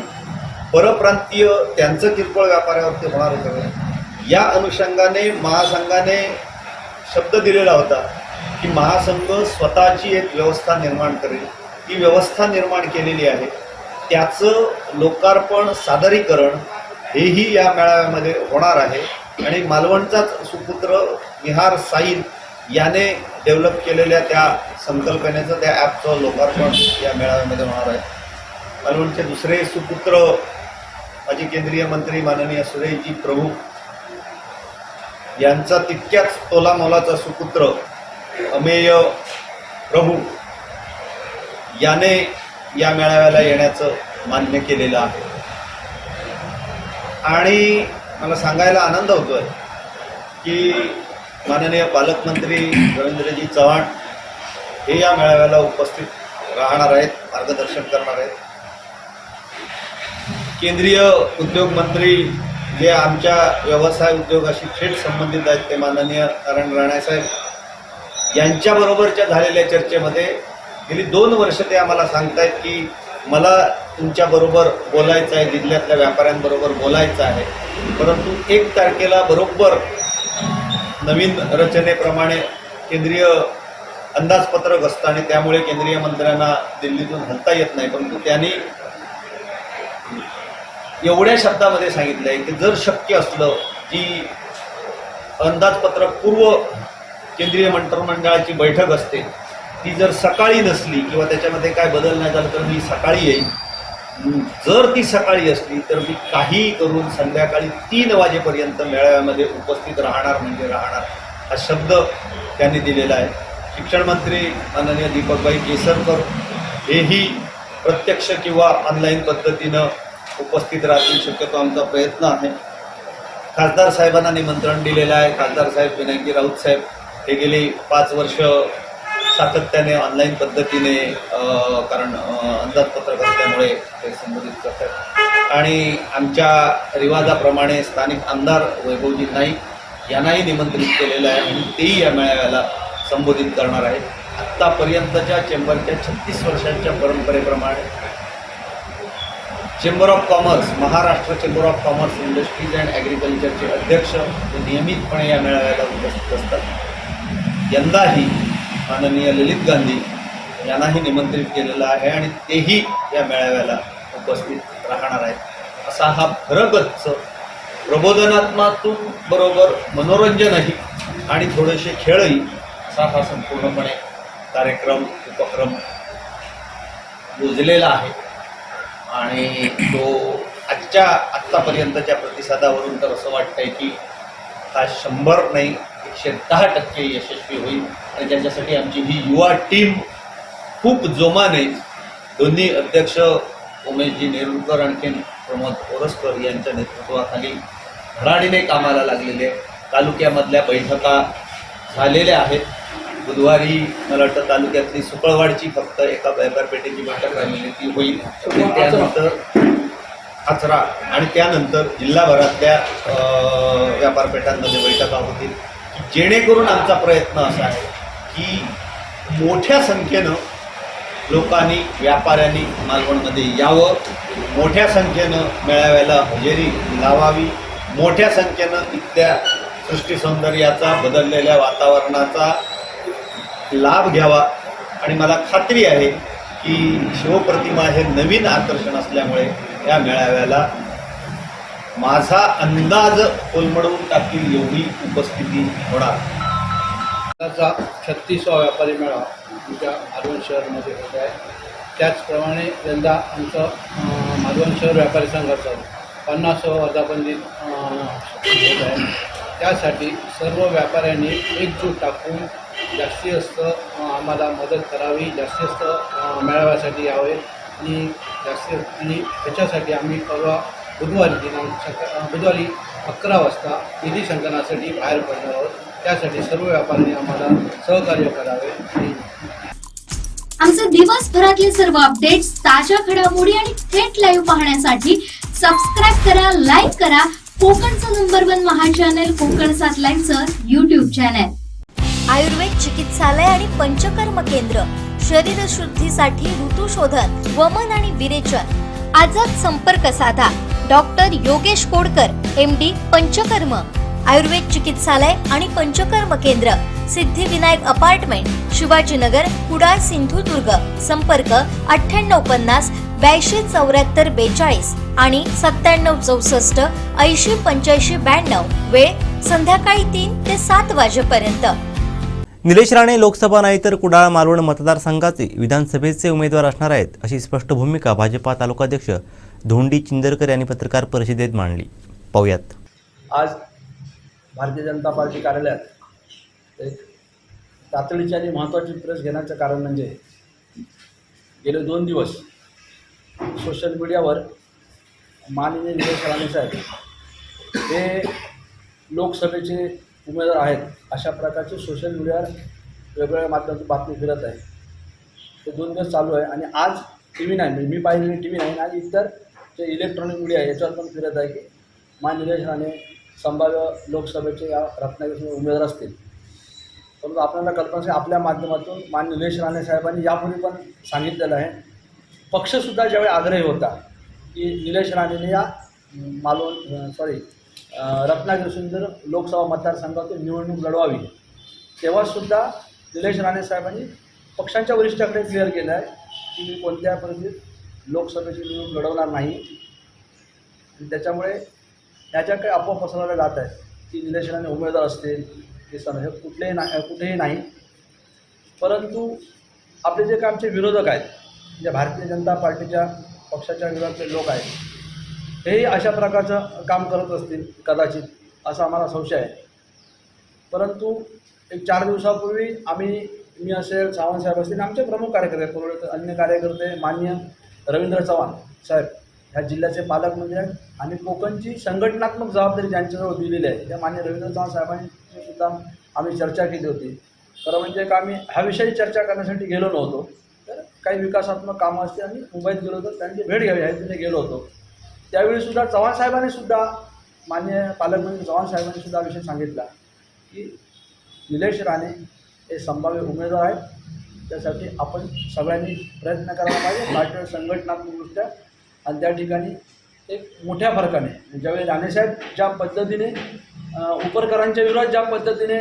परप्रांतीय त्यांचं किरकोळ व्यापाऱ्यावरती होणारं अतिक्रमण. या अनुषंगाने महासंघाने शब्द दिलेला होता की महासंघ स्वतःची एक व्यवस्था निर्माण करेल. ती व्यवस्था निर्माण केलेली आहे. त्याचं लोकार्पण, सादरीकरण हेही या मेळाव्यामध्ये होणार आहे. आणि मालवणचाच सुपुत्र निहार साईल याने डेव्हलप केलेल्या त्या संकल्पनेचं, त्या ॲपचं लोकार्पण या मेळाव्यामध्ये होणार आहे. मालवणचे दुसरे सुपुत्र माजी केंद्रीय मंत्री माननीय सुरेशजी प्रभू यांचा तितक्याच तोलामोलाचा सुपुत्र अमेय प्रभू याने या मेळाव्याला येण्याचं मान्य केलेलं आहे. आणि मला सांगायला आनंद होतोय की माननीय पालकमंत्री रवींद्रजी चव्हाण हे या मेळाव्याला उपस्थित राहणार आहेत, मार्गदर्शन करणार आहेत. केंद्रीय उद्योग मंत्री जे आमच्या व्यवसाय उद्योगाशी थेट संबंधित आहेत ते माननीय नारायण राणे साहेब यांच्याबरोबरच्या झालेल्या चर्चेमध्ये गेली 2 वर्ष ते आम्हाला सांगतायत की मला तुमच्याबरोबर बोलायचं आहे, जिल्ह्यातल्या व्यापाऱ्यांबरोबर बोलायचं आहे. परंतु 1 तारखेला बरोबर नवीन रचनेप्रमाणे केंद्रीय अंदाजपत्रक असतं आणि त्यामुळे केंद्रीय मंत्र्यांना दिल्लीतून हलता येत नाही. परंतु त्यांनी एवढ्या शब्दामध्ये सांगितलं आहे की जर शक्य असलं जी अंदाजपत्रक पूर्व केंद्रीय मंत्रिमंडळाची बैठक असते ती जर सकाळी नसली किंवा त्याच्यामध्ये काय बदल नाही झाला तर मी सकाळी येईन. जर ती सकाळी असली तर मी काहीही करून संध्याकाळी 3 वाजेपर्यंत मेळाव्यामध्ये उपस्थित राहणार म्हणजे राहणार हा शब्द त्यांनी दिलेला आहे. शिक्षण मंत्री माननीय दीपकभाई केसरकर हेही प्रत्यक्ष किंवा ऑनलाईन पद्धतीनं उपस्थित राहतील, शक्यतो आमचा प्रयत्न आहे. खासदार साहेबांना निमंत्रण दिलेलं आहे. खासदार साहेब पिनाकी राऊत साहेब हे गेली 5 वर्ष सातत्याने ऑनलाईन पद्धतीने कारण अंदाजपत्रक असल्यामुळे ते संबोधित करतात. आणि आमच्या रिवाजाप्रमाणे स्थानिक आमदार वैभवजी नाईक यांनाही निमंत्रित केलेलं आहे आणि तेही या मेळाव्याला संबोधित करणार आहेत. आत्तापर्यंतच्या चेंबरच्या 36 वर्षांच्या परंपरेप्रमाणे chamber of commerce, Maharashtra chamber of commerce industries and ॲग्रिकल्चरचे अध्यक्ष ते नियमितपणे या मेळाव्याला उपस्थित असतात. यंदाही माननीय ललित गांधी यांनाही निमंत्रित केलेलं आहे आणि तेही या मेळाव्याला उपस्थित राहणार आहेत. असा हा भरगच्च प्रबोधनात्मक बरोबर मनोरंजनही आणि थोडेसे खेळही असा हा संपूर्णपणे कार्यक्रम उपक्रम योजलेला आहे. आणि तो आत्तापर्यंतच्या प्रतिसादावरून तर असं वाटतंय की हा 100 नाही 110% यशस्वी होईल. आणि त्याच्यासाठी आमची ही युवा टीम खूप जोमाने दोन्ही अध्यक्ष उमेशजी नेरुरकर आणखीन प्रमोद ओरसकर यांच्या नेतृत्वाखाली धडाडीने कामाला लागलेले. तालुक्यामधल्या बैठका झालेल्या आहेत. बुधवारी मला वाटतं तालुक्यातली सुकळवाडची फक्त एका व्यापारपेठेची बैठक राहिलेली ती होईल. त्यानंतर आचरा आणि त्यानंतर जिल्हाभरातल्या व्यापारपेठांमध्ये बैठका होतील. जेणेकरून आमचा प्रयत्न असा आहे की मोठ्या संख्येनं लोकांनी व्यापाऱ्यांनी मालवणमध्ये यावं, मोठ्या संख्येनं मेळाव्याला हजेरी लावावी, मोठ्या संख्येनं इथल्या सृष्टी सौंदर्याचा बदललेल्या वातावरणाचा लाभ घ्यावा. आणि मला खात्री आहे की शिवप्रतिमा हे नवीन आकर्षण असल्यामुळे या मेळाव्याला माझा अंदाज कोलमडवून टाकील एवढी उपस्थिती होणार. 36वा व्यापारी मेळावा आमच्या मालवण शहरामध्ये होत आहे. त्याचप्रमाणे यंदा आमचं मालवण शहर व्यापारी संघाचं 50वा वर्धापन दिन होत आहे. त्यासाठी सर्व व्यापाऱ्यांनी एकजूट टाकून जास्तीत आम्हाला मदत करावी, जास्तीत मेळाव्यासाठी यावे आणि त्याच्यासाठी आम्ही परवा बुधवारी 11 वाजता निधी संकलनासाठी बाहेर पडणार आहोत. त्यासाठी सर्व व्यापाऱ्यांनी आम्हाला सहकार्य करावे. आमचे दिवसभरातले सर्व अपडेट्स, ताज्या घडामोडी आणि थेट लाईव्ह पाहण्यासाठी सबस्क्राईब करा, लाईक करा कोकणचं नंबर 1 महा चॅनल कोकण 7 लाईव्हचं YouTube चॅनल. आयुर्वेद चिकित्सालय आणि पंचकर्म केंद्र, शरीर शुद्धीसाठी ऋतुशोधन, वमन आणि विरेचन. आजच संपर्क साधा. Doctor Yogesh Kodkar, MD, Panchakarma. आयुर्वेद चिकित्सालय आणि पंचकर्म केंद्र, सिद्धिविनायक अपार्टमेंट, शिवाजीनगर, कुडाळ, सिंधुदुर्ग. संपर्क 9850 82 74 42 आणि 97 64 80 85 92. वेळ संध्याकाळी 3 ते 7 वाजेपर्यंत. निलेश राणे लोकसभा नाही तर कुडाळ मालवण मतदारसंघाचे विधानसभेचे उमेदवार असणार आहेत, अशी स्पष्ट भूमिका भाजपा तालुकाध्यक्ष धोंडी चिंदरकर यांनी पत्रकार परिषदेत मांडली. पाहूयात. आज भारतीय जनता पार्टी कार्यालयात एक तातडीची आणि महत्त्वाची प्रेस घेण्याचं कारण म्हणजे गेले 2 दिवस सोशल मीडियावर माननीय निलेश राणे साहेब हे लोकसभेचे उमेदवार आहेत अशा प्रकारचे सोशल मीडियावर वेगवेगळ्या माध्यमातून बातमी फिरत आहे. ते 2 दिवस चालू आहे आणि आज TV9 मी पाहिलेली TV9 आणि इतर जे इलेक्ट्रॉनिक मीडिया आहे याच्यावर पण फिरत आहे की निलेश राणे संभाव्य लोकसभेचे या रत्नागिरीचे उमेदवार असतील. परंतु आपल्याला कल्पना आहे आपल्या माध्यमातून निलेश राणे साहेबांनी यापूर्वी पण सांगितलेलं आहे. पक्षसुद्धा ज्यावेळी आग्रही होता की निलेश राणेने या रत्नागिरी सुंदर लोकसभा मतदारसंघातून निवडणूक लढवावी, तेव्हासुद्धा निलेश राणे साहेबांनी पक्षांच्या वरिष्ठाकडे क्लिअर केलं आहे की मी कोणत्या परिस्थितीत लोकसभेची निवडणूक लढवणार नाही. आणि त्याच्यामुळे ह्याच्या काही अफवा पसरवल्या जात आहे की निलेश राणे उमेदवार असतील हे हे कुठेही नाही. परंतु आपले जे काय आमचे विरोधक आहेत, जे भारतीय जनता पार्टीच्या पक्षाच्या विरोधातले लोक आहेत, हेही अशा प्रकारचं काम करत असतील कदाचित, असा आम्हाला संशय आहे. परंतु एक 4 दिवसापूर्वी मी असेल, सावंतसाहेब असतील, आमचे प्रमुख कार्यकर्ते, अन्य कार्यकर्ते, माननीय रवींद्र चव्हाण साहेब ह्या जिल्ह्याचे पालकमंत्री आहेत आणि कोकणची संघटनात्मक जबाबदारी ज्यांच्याजवळ दिलेली आहे त्या माननीय रवींद्र चव्हाण साहेबांची सुद्धा आम्ही चर्चा केली होती. खरं म्हणजे का आम्ही ह्या विषयी चर्चा करण्यासाठी गेलो नव्हतो, तर काही विकासात्मक कामं असते आम्ही मुंबईत गेलो होतो, त्यांची भेट घ्यावी आहे तिथे गेलो होतो. त्यावेळीसुद्धा चव्हाण साहेबांनी सुद्धा माननीय पालकमंत्री चव्हाण साहेबांनी सुद्धा विषय सांगितला की निलेश राणे हे संभाव्य उमेदवार आहेत, त्यासाठी आपण सगळ्यांनी प्रयत्न करायला पाहिजे. पार्टीवर संघटनात्मकदृष्ट्या आणि त्या ठिकाणी एक मोठ्या फरकाने ज्यावेळी राणेसाहेब ज्या पद्धतीने उपरकरांच्या विरोधात ज्या पद्धतीने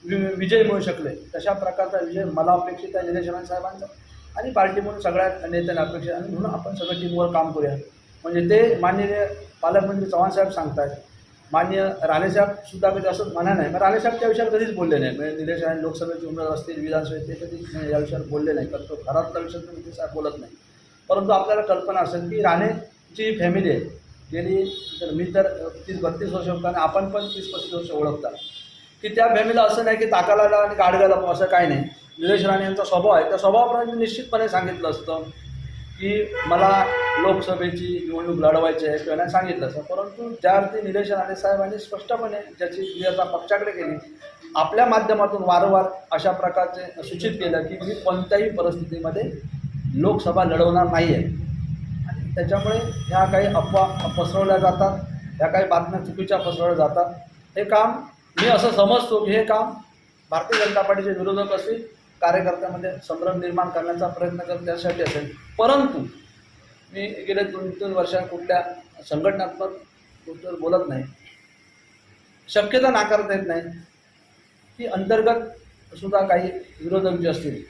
विजय मिळू शकले तशा प्रकारचा विजय मला अपेक्षित आहे निलेश राणे साहेबांचा आणि पार्टी म्हणून सगळ्या नेत्यांना अपेक्षित आणि म्हणून आपण सगळं टीमवर काम करूया. म्हणजे ते माननीय पालकमंत्री चव्हाण साहेब सांगतायत, माननीय राणेसाहेबसुद्धा कधी असं म्हणा नाही, मग राणेसाहेब त्या विषयावर कधीच बोलले नाही. म्हणजे निलेश राणे लोकसभेचे उमेदवार असतील, विधानसभेत ते कधी या विषयावर बोलले नाही, कारण तो घरातला विषय तर निलेश साहेब बोलत नाही. परंतु आपल्याला कल्पना असेल की राणेची फॅमिली आहे, गेली मी तर 30-32 वर्ष होता आणि आपण पण 30-35 वर्ष ओळखतात, की त्या फॅमिलीला असं नाही की ताकाला लावा आणि गाडगाला लावा असं काही नाही. निलेश राणे यांचा स्वभाव आहे, त्या स्वभावाप्रमाणे निश्चितपणे सांगितलं असतं की मला लोकसभेची निवडणूक लढवायची आहे किंवा नाही सांगितलं असतं. परंतु ज्यावरती निलेश राणे साहेबांनी स्पष्टपणे ज्याची क्रियाता पक्षाकडे केली, आपल्या माध्यमातून वारंवार अशा प्रकारचे सूचित केलं की मी कोणत्याही परिस्थितीमध्ये लोकसभा लढवणार नाही आहे. आणि त्याच्यामुळे ह्या काही अफवा पसरवल्या जातात, ह्या काही बातम्या चुकीच्या पसरवल्या जातात. हे काम मी असं समजतो की हे काम भारतीय जनता पार्टीचे विरोधक असतील, कार्यकर्त्यामध्ये संभ्रम निर्माण करण्याचा प्रयत्न करत त्यासाठी असेल. परंतु मी गेले 2-3 वर्षात कुठल्या संघटनात्मक गोष्टीवर बोलत नाही. शक्यता नाकारता येत नाही की अंतर्गत सुद्धा काही विरोधक जे असतील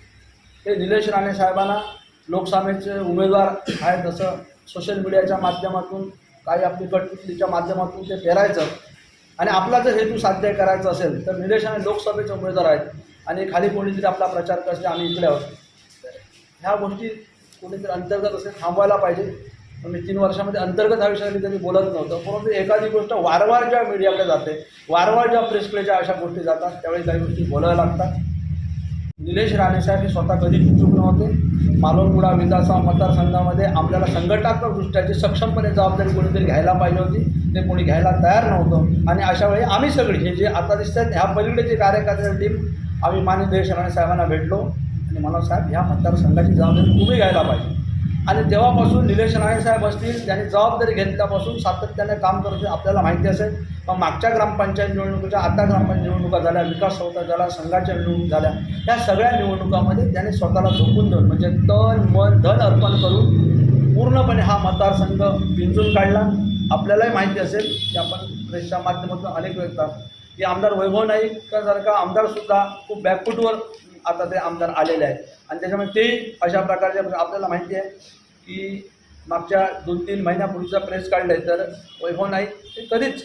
ते निलेश राणे साहेबांना लोकसभेचे उमेदवार आहेत असं सोशल मीडियाच्या माध्यमातून काही आपली कटपुतलीच्या माध्यमातून ते पेरायचं आणि आपला जर हेतू साध्य करायचा असेल तर निलेश राणे लोकसभेचे उमेदवार आहेत आणि खाली कोणीतरी आपला प्रचार करते आम्ही इकडे आहोत. ह्या गोष्टी कोणीतरी अंतर्गत असेल थांबवायला पाहिजे. पण मी 3 वर्षामध्ये अंतर्गत हा विषय कधी बोलत नव्हतं. परंतु एखादी गोष्ट वारंवार ज्या मीडियाकडे जाते, वारंवार ज्या प्रेसकडे अशा गोष्टी जातात, त्यावेळी काही गोष्टी बोलायला लागतात. निलेश राणेसाहेब हे स्वतः कधी चूक नव्हते. मालवणमुळा विधानसभा मतदारसंघामध्ये आपल्याला संघटनात्मक दृष्ट्याची सक्षमपणे जबाबदारी कोणीतरी घ्यायला पाहिजे होती, ते कोणी घ्यायला तयार नव्हतं. आणि अशा वेळी आम्ही सगळी हे जे आता दिसतात ह्या पलीकडे जे कार्यकर्त्याची टीम आम्ही माननीय निलेश राणे साहेबांना भेटलो आणि म्हणालो साहेब ह्या मतदारसंघाची जबाबदारी तुम्ही घ्यायला पाहिजे. आणि तेव्हापासून निलेश राणे साहेब असतील त्यांनी जबाबदारी घेतल्यापासून सातत्याने काम करते. आपल्याला माहिती असेल मग मागच्या ग्रामपंचायत निवडणुकीच्या, आता ग्रामपंचायत निवडणुका झाल्या, विकास संस्था झाला, संघाच्या निवडणूक झाल्या, या सगळ्या निवडणुकामध्ये त्यांनी स्वतःला झोकून देऊन म्हणजे तन मन धन अर्पण करून पूर्णपणे हा मतदारसंघ पिंजून काढला. आपल्यालाही माहिती असेल की आपण प्रेसच्या माध्यमातून अनेक वेळा की आमदार वैभव नाईकांसारखा आमदारसुद्धा खूप बॅकफूटवर आता ते आमदार आलेले आहेत. आणि त्याच्यामुळे तेही अशा प्रकारच्या आपल्याला माहिती आहे की मागच्या 2-3 महिन्यापूर्वीचा प्रेस काढला आहे तर वैभव नाईक ते कधीच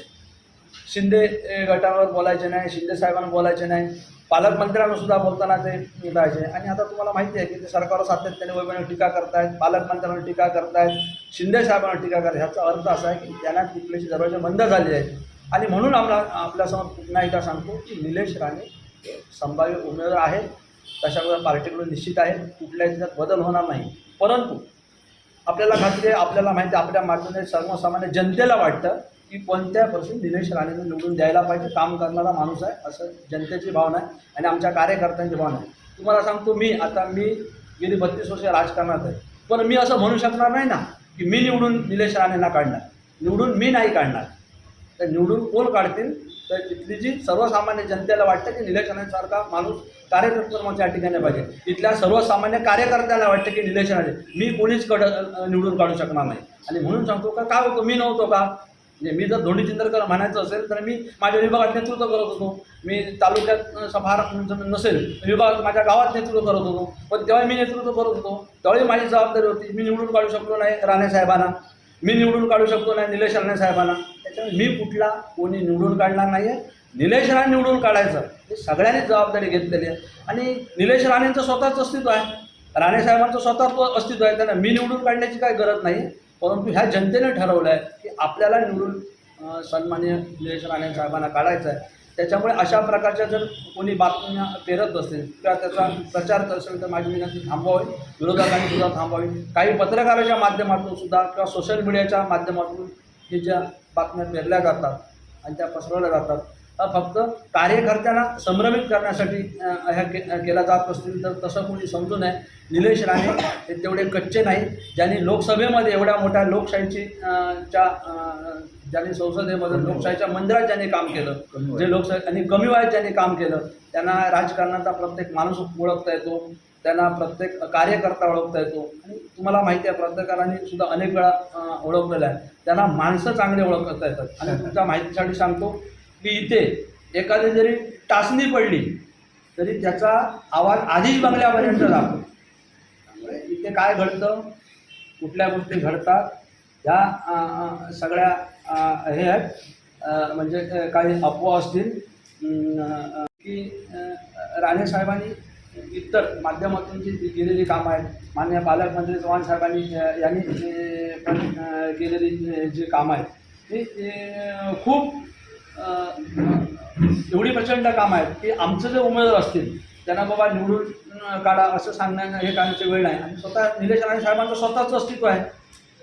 शिंदे गटावर बोलायचे नाही, शिंदे साहेबांना बोलायचे नाही, पालकमंत्र्यांना सुद्धा बोलताना ते मिळायचे. आणि आता तुम्हाला माहिती आहे की ते सरकारवर सातत्याने वैभवांवर टीका करतायत, पालकमंत्र्यांवर टीका करतायत, शिंदे साहेबांवर टीका करतायत. ह्याचा अर्थ असा आहे की त्यांना कुठल्याची दरवाजे बंद झाले आहेत. आणि म्हणून आपल्यासमोर पुन्हा एकदा सांगतो की निलेश राणे संभाव्य उमेदवार आहेत, तशामुळे पार्टीकडून निश्चित आहे, कुठल्याही त्यात बदल होणार नाही. परंतु आपल्याला खात्री आहे, आपल्याला माहिती आहे, आपल्या माध्यमाने सर्वसामान्य जनतेला वाटतं की कोणत्या परिस्थितीत निलेश राणेंना निवडून द्यायला पाहिजे. काम करणारा माणूस आहे असं जनतेची भावना आहे आणि आमच्या कार्यकर्त्यांची भावना आहे. तुम्हाला सांगतो मी गेली 32 वर्ष राजकारणात आहे, पण मी असं म्हणू शकणार नाही ना की मी निवडून निलेश राणेंना काढणार. निवडून मी नाही काढणार, तर निवडून कोण काढतील तर तिथली जी सर्वसामान्य जनतेला वाटतं की निलेश राणेंसारखा माणूस कार्यकर्ता त्या ठिकाणी पाहिजे. तिथल्या सर्वसामान्य कार्यकर्त्याला वाटतं की निलेश राणे मी कोणीच निवडून काढू शकणार नाही. आणि म्हणून सांगतो का काय होतं, मी नव्हतो का म्हणजे मी जर धोंडी चिंदरकर म्हणायचं असेल तर मी माझ्या विभागात नेतृत्व करत होतो. मी तालुक्यात फार नसेल विभागात माझ्या गावात नेतृत्व करत होतो, पण तेव्हा मी नेतृत्व करत होतो, त्यावेळी माझी जबाबदारी होती. मी निवडून काढू शकलो नाही राणे साहेबांना, मी निवडून काढू शकलो नाही निलेश राणे साहेबांना. त्याच्यामुळे मी कुठला कोणी निवडून काढणार नाही आहे. निलेश राणे निवडून काढायचं हे सगळ्यांनी जबाबदारी घेतलेली आहे. आणि निलेश राणेंचं स्वतःचं अस्तित्व आहे, राणेसाहेबांचं स्वतःचं अस्तित्व आहे, त्यांना मी निवडून काढण्याची काही गरज नाही. परंतु ह्या जनतेने ठरवलं आहे की आपल्याला निवडून सन्माननीय निलेश राणे साहेबांना काढायचं आहे. त्याच्यामुळे अशा प्रकारच्या जर कोणी बातम्या पेरत असतील किंवा त्याचा प्रचार करत असेल तर माझी विनंती थांबवावी, विरोधकांनी सुद्धा थांबवावी. काही पत्रकाराच्या माध्यमातून सुद्धा किंवा सोशल मीडियाच्या माध्यमातून हे ज्या बातम्या पेरल्या जातात आणि त्या पसरवल्या जातात फक्त कार्यकर्त्यांना संभ्रमित करण्यासाठी ह्या केला जात असतील तर तसं कोणी समजू नये. निलेश राणे हे तेवढे कच्चे नाही, ज्यांनी लोकसभेमध्ये एवढ्या मोठ्या लोकशाहीची ज्यांनी संसदेमध्ये लोकशाहीच्या मंदिरात ज्यांनी काम केलं, जे लोकशाही आणि कमी वयात ज्यांनी काम केलं, त्यांना राजकारणाचा प्रत्येक माणूस ओळखता येतो. त्यांना प्रत्येक कार्यकर्ता ओळखता येतो आणि तुम्हाला माहिती आहे प्रत्येकाने सुद्धा अनेक वेळा ओळखलेलं आहे. त्यांना माणसं चांगले ओळखता येतात. आणि तुमच्या माहितीसाठी सांगतो की इथे एखादी जरी टाचणी पडली तरी त्याचा आवाज आधीच बंगल्यापर्यंत जातो. त्यामुळे इथे काय घडतं, कुठल्या गोष्टी घडतात, ह्या सगळ्या हे आहेत. म्हणजे काही अफवा असतील की राणे साहेबांनी इतर माध्यमातून जी केलेली कामं आहेत, माननीय पालकमंत्री चव्हाण साहेबांनी यांनी पण केलेली जी कामं आहेत ती खूप एवढी प्रचंड कामं आहेत की आमचे जे उमेदवार असतील त्यांना बाबा निवडून काढा असं सांगण्यानं हे करण्याची वेळ नाही. आणि स्वतः निलेश राणे साहेबांचं स्वतःचं अस्तित्व आहे.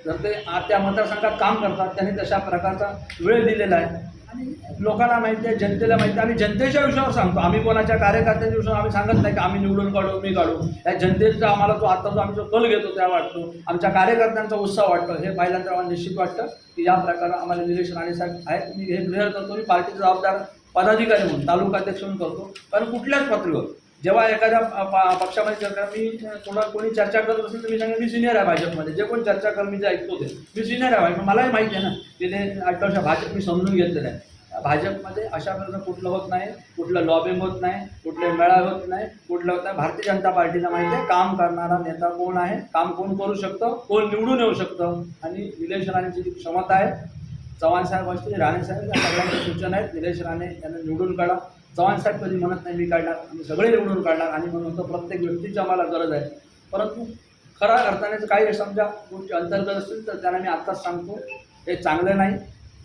जर ते त्या मतदारसंघात काम करतात त्यांनी तशा प्रकारचा वेळ दिलेला आहे आणि लोकांना माहिती आहे, जनतेला माहिती आहे. आम्ही जनतेच्या विषयावर सांगतो, आम्ही कोणाच्या कार्यकर्त्यांच्या विषयावर आम्ही सांगत नाही की आम्ही निवडून काढू, मी काढू. या जनतेचा आम्हाला जो आता जो आम्ही जो कल घेतो त्या वाटतो, आमच्या कार्यकर्त्यांचा उत्साह वाटतो. हे पाहिल्यानंतर आम्हाला निश्चित वाटतं की या प्रकारे आम्हाला निलेश राणे साहेब आहेत. मी हे क्लिअर करतो की पार्टीचा जबाबदार पदाधिकारी म्हणून, तालुकाध्यक्ष म्हणून करतो. कारण कुठल्याच पातळीवर जेव्हा एखाद्या पक्षामध्ये चर्चा, मी कोणी चर्चा करत असेल तर मी सांगेन मी सिनियर आहे भाजपमध्ये. जे कोण चर्चा कर मी जे ऐकतो ते मी सिनियर आहे. मलाही माहिती आहे ना की ते 8 वर्ष भाजप मी समजून घेतलेलं आहे. भाजपमध्ये अशा प्रकारे कुठलं होत नाही, कुठलं लॉबिंग होत नाही, कुठले मेळावे होत नाही, कुठलं होत नाही. भारतीय जनता पार्टीला माहिती आहे काम करणारा नेता कोण आहे, काम कोण करू शकतं, कोण निवडून येऊ शकतं. आणि निलेश राणेची जी क्षमता आहे, चव्हाण साहेब असतील, राणे साहेब या सगळ्यांच्या सूचना आहेत. निलेश राणे यांना निवडून काढा. चव्हाण साहेब कधी म्हणत नाही मी काढणार, आम्ही सगळे निवडून काढणार. आणि म्हणून तर प्रत्येक व्यक्तीची आम्हाला गरज आहे. परंतु खऱ्या अर्थाने काही समजा गोष्टी अंतर्गत असतील तर त्यांना मी आत्ताच सांगतो हे चांगलं नाही.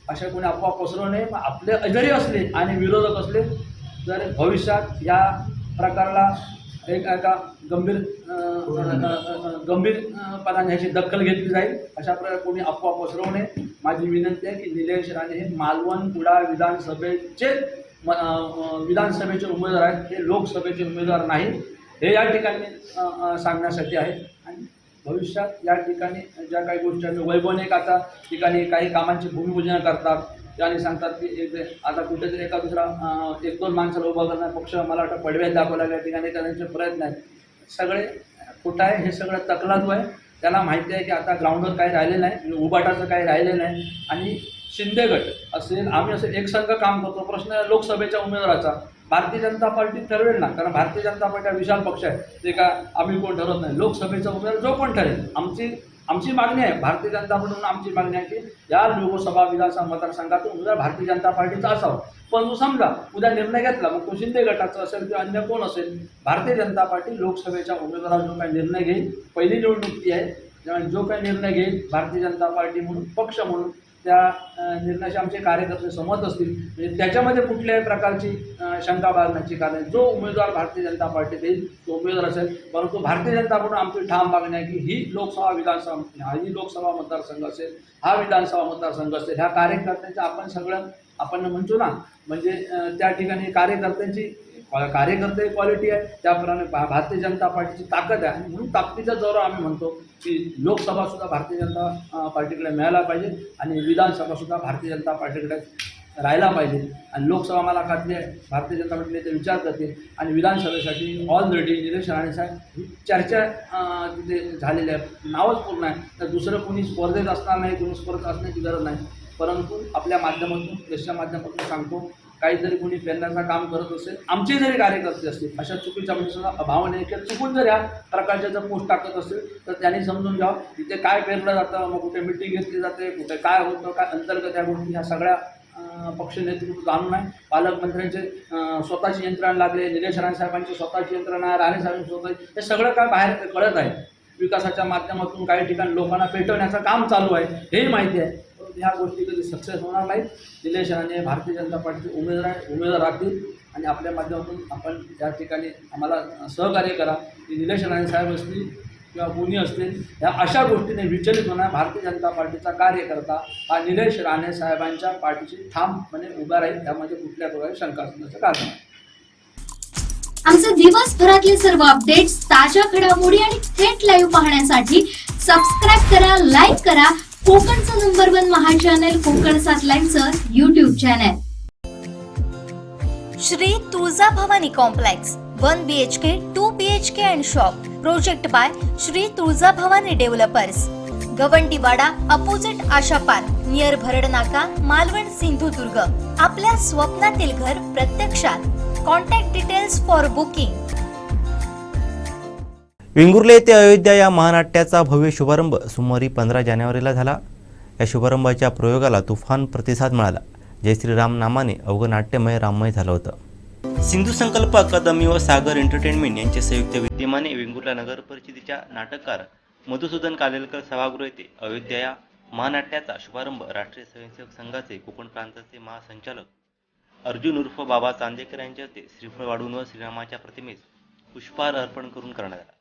अशा कोणी अफवा पसरवू नये. आपले जरी असले आणि विरोधक असले तर भविष्यात या प्रकारला एका गंभीरपणाने ह्याची दखल घेतली जाईल. अशा प्रकारे कोणी अफवा पसरवू नये. माझी विनंती आहे की निलेश राणे हे मालवण कुडाळ विधानसभेचे उमेदवार आहेत. हे लोकसभेचे उमेदवार नाही. हे या ठिकाणी सांगण्यासाठी आहे. आणि भविष्यात या ठिकाणी ज्या काही गोष्टी आम्ही वैभवनिक आता ठिकाणी काही कामांची भूमिपूजन करतात आणि सांगतात की आता कुठेतरी एका दुसरा 1-2 माणसाला उभा करणार पक्ष मला वाटतं पडव्यात दाखवला या ठिकाणी करण्याचे प्रयत्न आहेत. सगळे खोटं आहे. हे सगळं तकलादू आहे. त्याला माहिती आहे की आता ग्राउंडवर काही राहिले नाही, उभाटाचं काही राहिले नाही. आणि शिंदे गट असेल, आम्ही असं एकसंघ काम करतो. प्रश्न लोकसभेच्या उमेदवाराचा भारतीय जनता पार्टी ठरवेल ना, कारण भारतीय जनता पार्टी हा विशाल पक्ष आहे. ते का आम्ही कोण ठरवत नाही. लोकसभेचा उमेदवार जो कोण ठरेल, आमची मागणी आहे, भारतीय जनता पार्टीकडून आमची मागणी आहे की या लोकसभा विधानसभा मतदारसंघातून उमेदवार भारतीय जनता पार्टीचा असावा. पण समजा उद्या निर्णय घेतला मग तो शिंदे गटाचा असेल किंवा अन्य कोण असेल, भारतीय जनता पार्टी लोकसभेच्या उमेदवारावर जो काही निर्णय घेईल, पहिली निवडणूक ती आहे, जो काही निर्णय घेईल भारतीय जनता पार्टी म्हणून पक्ष म्हणून त्या निर्णयाचे आमचे कार्यकर्ते सहमत असतील म्हणजे त्याच्यामध्ये कुठल्याही प्रकारची शंका बाळगण्याची कारण जो उमेदवार भारतीय जनता पार्टीत येईल तो उमेदवार असेल. परंतु भारतीय जनताकडून आमची ठाम मागणी आहे की ही लोकसभा मतदारसंघ असेल, हा विधानसभा मतदारसंघ असेल, ह्या कार्यकर्त्यांच्या आपण म्हणतो ना म्हणजे त्या ठिकाणी कार्यकर्ते क्वालिटी आहे. त्याप्रमाणे भारतीय जनता पार्टीची ताकद आहे. आणि म्हणून ताकदीचा जोर आम्ही म्हणतो की लोकसभासुद्धा भारतीय जनता पार्टीकडे मिळायला पाहिजे आणि विधानसभासुद्धा भारतीय जनता पार्टीकडे राहायला पाहिजे. आणि लोकसभा मला खात्री आहे भारतीय जनता पार्टीने ते विचार करतील. आणि विधानसभेसाठी ऑलरेडी निलेश राणे साहेब ही चर्चा तिथे झालेली आहे. नावच पूर्ण आहे. तर दुसरं कोणी स्पर्धेत असणार नाही, कोणी स्पर्धेत असण्याची गरज नाही. परंतु आपल्या माध्यमातून देशाच्या माध्यमातून सांगतो काहीतरी कोणी पेरण्याचं काम करत असेल, आमचे जरी कार्यकर्ते असतील अशा चुकीच्या म्हणजे भावने किंवा चुकून जर या प्रकारच्या जर पोस्ट टाकत असेल तर त्यांनी समजून घ्यावं तिथे काय पेरलं जातं, मग कुठे मिटिंग घेतली जाते, कुठे काय होतं, काय अंतर्गत या गोष्टी ह्या सगळ्या पक्ष नेतृत्व जाणून आहे. पालकमंत्र्यांचे स्वतःची यंत्रणा लागले, निलेश राणे साहेबांची स्वतःची यंत्रणा, राणे साहेबांची स्वतःची, हे सगळं काय बाहेर कळत आहे. विकासाच्या माध्यमातून काही ठिकाणी लोकांना पेटवण्याचं काम चालू आहे हेही माहिती आहे. ह्या गोष्टी कधी सक्सेस होणार नाहीत. निलेश राणे भारतीय जनता पार्टीचे उमेदवार राहतील आणि आपल्या माध्यमातून आपण या ठिकाणी आम्हाला सहकार्य करा की निलेश राणे साहेब असतील किंवा कोणी असतील या अशा गोष्टीने विचलित होणार. भारतीय जनता पार्टीचा कार्यकर्ता हा निलेश राणे साहेबांच्या पाठीशी ठामपणे उभा राहील. त्यामध्ये कुठल्या प्रकारे शंका असण्याचं कारण आहे. आमचे दिवसभरातले सर्व अपडेट्स, ताज्या घडामोडी आणि थेट लाईव्ह पाहण्यासाठी सबस्क्राईब करा, लाईक करा कोकणचं नंबर 1 महा चॅनल कोकण 7 लाईव्हचं YouTube channel. Shri Tuljabhavani complex 1 BHK, 2 BHK and shop. Project by Shri Tuljabhavani developers. Gawandiwada opposite Asha park near Bharad Naka, Malvan, Sindhudurg. आपल्या स्वप्नातील घर प्रत्यक्षात. Contact details for booking. Vengurle येथे अयोध्या या महानाट्याचा भव्य शुभारंभ सोमवारी 15 जानेवारीला झाला. या शुभारंभाच्या प्रयोगाला तुफान प्रतिसाद मिळाला. जय श्रीराम नामाने अवघं नाट्यमय राममय झालं होतं. सिंधू संकल्प अकादमी व सागर एंटरटेनमेंट यांच्या संयुक्त विद्यमाने वेंगुर्ला नगर परिषदेच्या नाटककार मधुसूदन कालेलकर सभागृह येथे अयोध्या या महानाट्याचा शुभारंभ राष्ट्रीय स्वयंसेवक संघाचे कोकण प्रांताचे महासंचालक अर्जुन उर्फ बाबा चांदेकर यांच्या हस्ते श्रीफळ वाढून व श्रीरामाच्या प्रतिमेस पुष्पहार अर्पण करून करण्यात आला.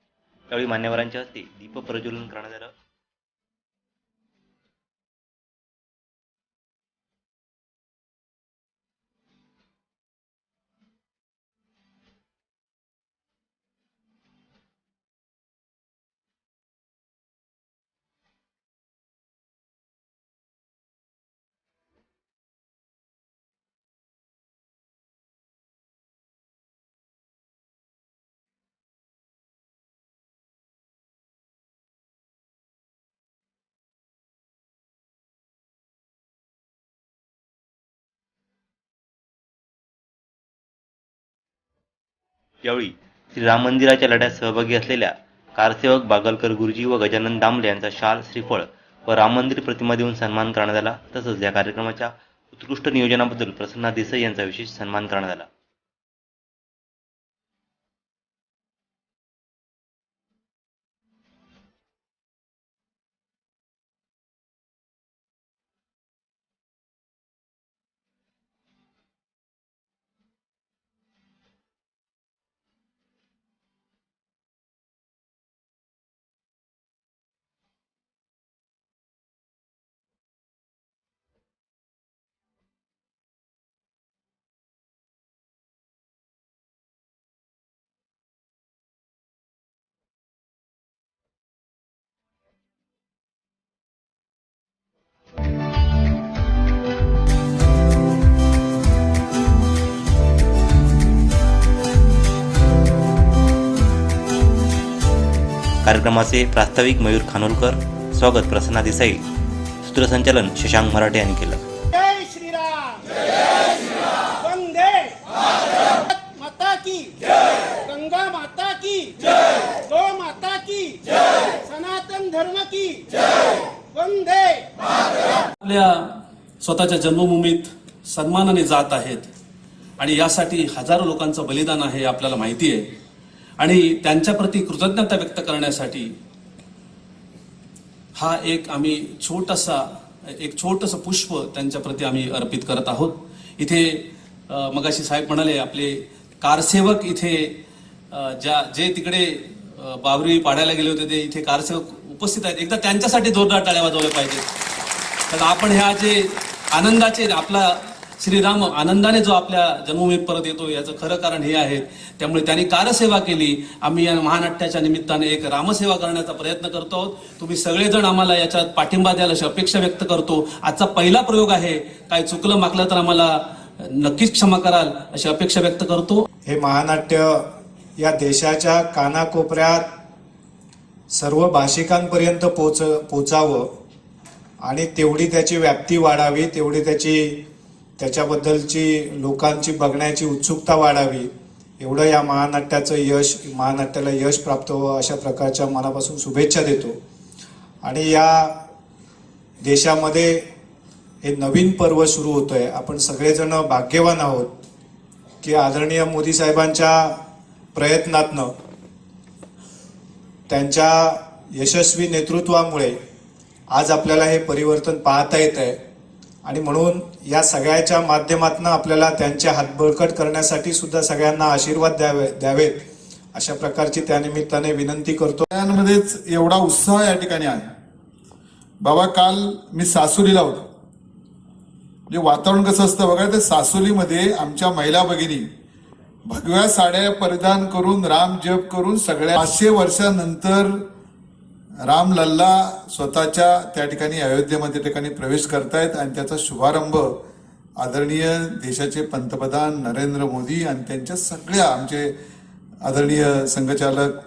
यावेळी मान्यवरांच्या हस्ते दीप प्रज्वलन करण्यात आलं. यावेळी श्रीराम मंदिराच्या लढ्यात सहभागी असलेल्या कारसेवक बागलकर गुरुजी व गजानन दामले यांचा शाल, श्रीफळ व राम मंदिर प्रतिमा देऊन सन्मान करण्यात आला. तसंच या कार्यक्रमाच्या उत्कृष्ट नियोजनाबद्दल प्रसन्ना देसाई यांचा विशेष सन्मान करण्यात आला. कार्यक्रमाचे प्रास्ताविक मयूर खानोलकर, स्वागत प्रसन्ना देसाई, सूत्रसंचालन शशांक मराठे यांनी केलं. जय श्रीराम, वंदे माता की जय, गंगा माता की जय, गो माता की जय, सनातन धर्म की जय, वंदे. आपल्या स्वतःच्या जन्मभूमीत सन्मानाने जात आहेत आणि यासाठी हजारो लोकांचं बलिदान आहे आपल्याला माहिती आहे. आणि त्यांच्याप्रती कृतज्ञता व्यक्त करण्यासाठी हा आम्ही छोटंसं पुष्प त्यांच्याप्रती आम्ही अर्पित करत आहोत. इथे मगाशी साहेब म्हणाले आपले कारसेवक इथे जे तिकडे बावरी पाडायला गेले होते ते इथे कारसेवक उपस्थित आहेत. एकदा त्यांच्यासाठी जोरदार टाळ्या वाजवल्या पाहिजेत. तर आपण ह्या जे आनंदाचे आपला श्रीराम आनंदाने जो आपल्या जन्मभूमीत परत येतो याचं खरं कारण हे आहे. त्यामुळे त्यांनी कारसेवा केली. आम्ही या महानाट्याच्या निमित्ताने एक रामसेवा करण्याचा प्रयत्न करतो आहोत. तुम्ही सगळेजण आम्हाला याच्यात पाठिंबा द्याल अशी अपेक्षा व्यक्त करतो. आजचा पहिला प्रयोग आहे. काय चुकलं मागलं तर आम्हाला नक्कीच क्षमा कराल अशी अपेक्षा व्यक्त करतो. हे महानाट्य या देशाच्या कानाकोपऱ्यात सर्व भाषिकांपर्यंत पोचावं आणि तेवढी त्याची व्याप्ती वाढावी, तेवढी त्याच्याबद्दलची लोकांची बघण्याची उत्सुकता वाढावी, एवढं या महानाट्याला यश प्राप्त व्हावं अशा प्रकारच्या मनापासून शुभेच्छा देतो. आणि या देशामध्ये हे नवीन पर्व सुरू होतंय. आपण सगळेजण भाग्यवान आहोत की आदरणीय मोदी साहेबांच्या प्रयत्नातनं, त्यांच्या यशस्वी नेतृत्वामुळे आज आपल्याला हे परिवर्तन पाहता येत आहे. आणि म्हणून या सगळ्याच्या माध्यमातून आपल्याला त्यांचे हात बळकट करण्यासाठी सुद्धा सगळ्यांना आशीर्वाद द्यावेत अशा प्रकारची त्यानिमित्ताने विनंती करतो. मध्येच एवढा उत्साह या ठिकाणी आहे. बाबा काल मी सासुलीला होतो. म्हणजे वातावरण कसं असतं बघा. ते सासुलीमध्ये आमच्या महिला भगिनी भगव्या साड्या परिधान करून राम जप करून सगळ्या 500 वर्षानंतर रामलल्ला स्वतःच्या त्या ठिकाणी अयोध्येमध्ये ठिकाणी प्रवेश करतायत. आणि त्याचा शुभारंभ आदरणीय देशाचे पंतप्रधान नरेंद्र मोदी आणि त्यांच्या सगळ्या आमचे आदरणीय संघचालक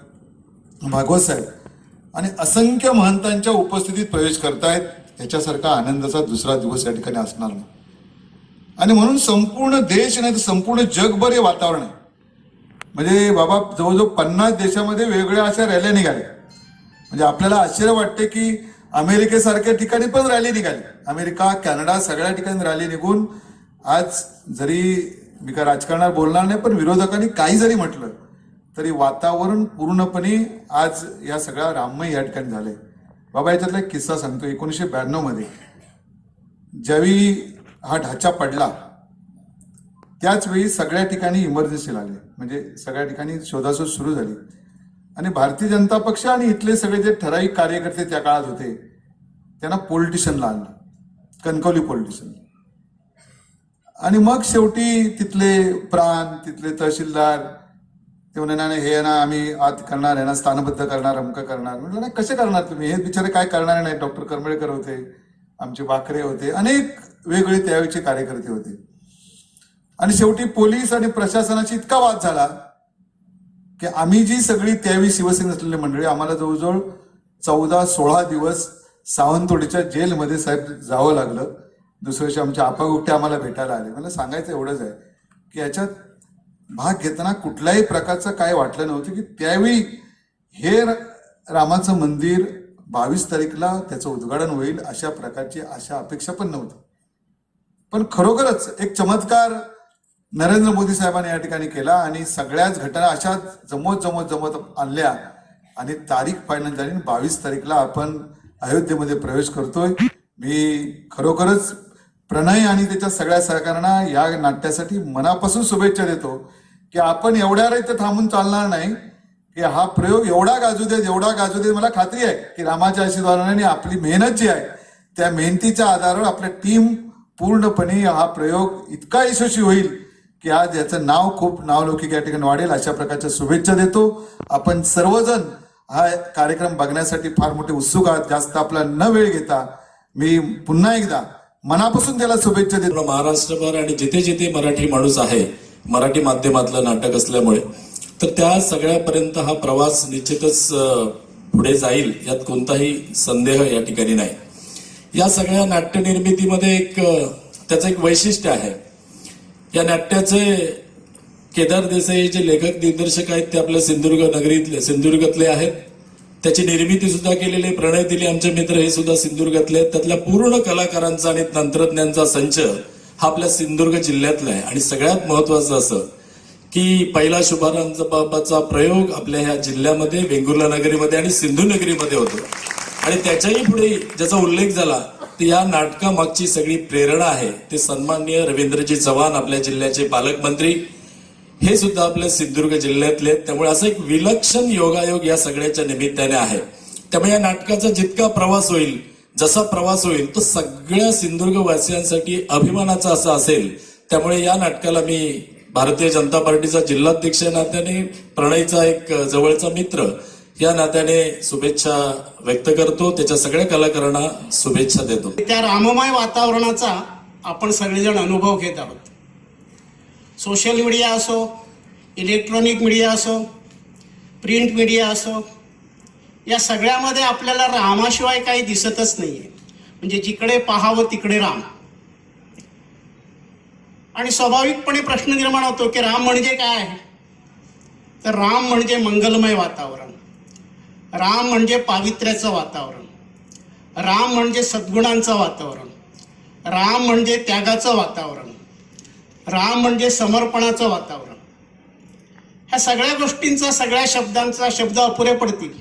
भागवत साहेब आणि असंख्य महंतांच्या उपस्थितीत प्रवेश करतायत, याच्यासारखा आनंदाचा दुसरा दिवस या ठिकाणी असणार नाही. आणि म्हणून संपूर्ण देश नाही तर संपूर्ण जगभर हे वातावरण आहे. म्हणजे बाबा जवळजवळ 50 देशामध्ये वेगवेगळ्या अशा रॅल्या निघाल्या. म्हणजे आपल्याला आश्चर्य वाटते की अमेरिकेसारख्या ठिकाणी पण रॅली निघाली. अमेरिका, कॅनडा सगळ्या ठिकाणी रॅली निघून आज जरी मी काय राजकारणात बोलणार नाही, पण विरोधकांनी काही जरी म्हटलं तरी वातावरण पूर्णपणे आज या सगळ्या राममय या ठिकाणी झालंय. बाबा याच्यातला एक किस्सा सांगतो. 1992 मध्ये ज्यावेळी हा ढाचा पडला त्याच वेळी सगळ्या ठिकाणी इमर्जन्सी लागली. म्हणजे सगळ्या ठिकाणी शोधाशोध सुरू झाली आणि भारतीय जनता पक्ष आणि इथले सगळे जे ठराविक कार्यकर्ते त्या काळात होते त्यांना पोलिटिशियनला आणलं, कणकवली पोलिटिशियन. आणि मग शेवटी तिथले प्राण, तिथले तहसीलदार ते म्हणे नाही हे ना आम्ही आत करणार, यांना स्थानबद्ध करणार, अमकं करणार. म्हटलं नाही कसे करणार तुम्ही, हे बिचारे काय करणार नाही. डॉक्टर करमळेकर होते, आमचे बाकरे होते, अनेक वेगवेगळे त्यावेळेचे कार्यकर्ते होते. आणि शेवटी पोलीस आणि प्रशासनाशी इतका वाद झाला की आम्ही जी सगळी त्यावेळी शिवसेना असलेली मंडळी आम्हाला जवळजवळ 14-16 दिवस सावंतवाडीच्या जेलमध्ये साहेब जावं लागलं. दुसऱ्या दिवशी आमचे आपा गुप्ते आम्हाला भेटायला आले. मला सांगायचं एवढंच आहे की याच्यात भाग घेताना कुठल्याही प्रकारचं काय वाटलं नव्हतं की त्यावेळी हे रामाचं मंदिर 22 तारीखला त्याचं उद्घाटन होईल अशा प्रकारची आशा अपेक्षा पण नव्हती. पण खरोखरच एक चमत्कार नरेंद्र मोदी साहेबांनी या ठिकाणी केला आणि सगळ्याच घटना अशा जमत आणल्या आणि तारीख फायनल झाली. 22 तारीखला आपण अयोध्येमध्ये प्रवेश करतोय. मी खरोखरच प्रणय आणि त्याच्या सगळ्या सहकाऱ्यांना या नाट्यासाठी मनापासून शुभेच्छा देतो की आपण एवढ्या इथे थांबून चालणार नाही की हा प्रयोग एवढा गाजू देत. मला खात्री आहे की रामाच्या आशीर्वादाने आपली मेहनत जी आहे त्या मेहनतीच्या आधारावर आपल्या टीम पूर्णपणे हा प्रयोग इतका यशस्वी होईल की आज याचं नाव खूप नावलौकिक या ठिकाणी वाढेल. अशा प्रकारच्या शुभेच्छा देतो. आपण सर्वजण हा कार्यक्रम बघण्यासाठी फार मोठे उत्सुक आहात. जास्त आपला न वेळ घेता मी पुन्हा एकदा मनापासून त्याला शुभेच्छा देतो. महाराष्ट्रभर आणि जिथे जिथे मराठी माणूस आहे, मराठी माध्यमातलं नाटक असल्यामुळे तर त्या सगळ्यापर्यंत हा प्रवास निश्चितच पुढे जाईल, यात कोणताही संदेह या ठिकाणी नाही. या सगळ्या नाट्य निर्मितीमध्ये त्याचं एक वैशिष्ट्य आहे. या नाट्याचे केदार देसाई जे लेखक दिग्दर्शक आहेत ते आपल्या सिंधुदुर्गातले आहेत. त्याची निर्मिती सुद्धा केलेली प्रणय दिली आमचे मित्र हे सुद्धा सिंधुदुर्गातले आहेत. त्यातल्या पूर्ण कलाकारांचा आणि तंत्रज्ञांचा संच हा आपल्या सिंधुदुर्ग जिल्ह्यातला आहे. आणि सगळ्यात महत्वाचं असं की पहिला शुभारंभाचा प्रयोग आपल्या ह्या जिल्ह्यामध्ये वेंगुर्ला नगरीमध्ये आणि सिंधू नगरीमध्ये होतो. आणि त्याच्याही पुढे ज्याचा उल्लेख झाला तर या नाटकामागची सगळी प्रेरणा आहे ते सन्माननीय रवींद्रजी चव्हाण आपल्या जिल्ह्याचे पालकमंत्री हे सुद्धा आपल्या सिंधुदुर्ग जिल्ह्यातले आहेत. त्यामुळे असं एक विलक्षण योगायोग या सगळ्याच्या निमित्ताने आहे. त्यामुळे या नाटकाचा जितका प्रवास होईल, जसा प्रवास होईल तो सगळ्या सिंधुदुर्ग वासियांसाठी अभिमानाचा असा असेल. त्यामुळे या नाटकाला मी भारतीय जनता पार्टीचा जिल्हाध्यक्ष या नात्याने, प्रणयचा एक जवळचा मित्र या नात्याने शुभेच्छा व्यक्त करतो. त्याच्या सगळ्या कलाकारांना शुभेच्छा देतो. त्या राममय वातावरणाचा आपण सगळेजण अनुभव घेत आहोत. सोशल मीडिया असो, इलेक्ट्रॉनिक मीडिया असो, प्रिंट मीडिया असो, या सगळ्यामध्ये आपल्याला रामाशिवाय काही दिसतच नाहीये. म्हणजे जिकडे पाहावं तिकडे राम. आणि स्वाभाविकपणे प्रश्न निर्माण होतो की राम म्हणजे काय आहे. तर राम म्हणजे मंगलमय वातावरण, राम म्हणजे पावित्र्याचं वातावरण, राम म्हणजे सद्गुणांचं वातावरण, राम म्हणजे त्यागाचं वातावरण, राम म्हणजे समर्पणाचं वातावरण. ह्या सगळ्या गोष्टींचा, सगळ्या शब्दांचा शब्द अपुरे पडतील.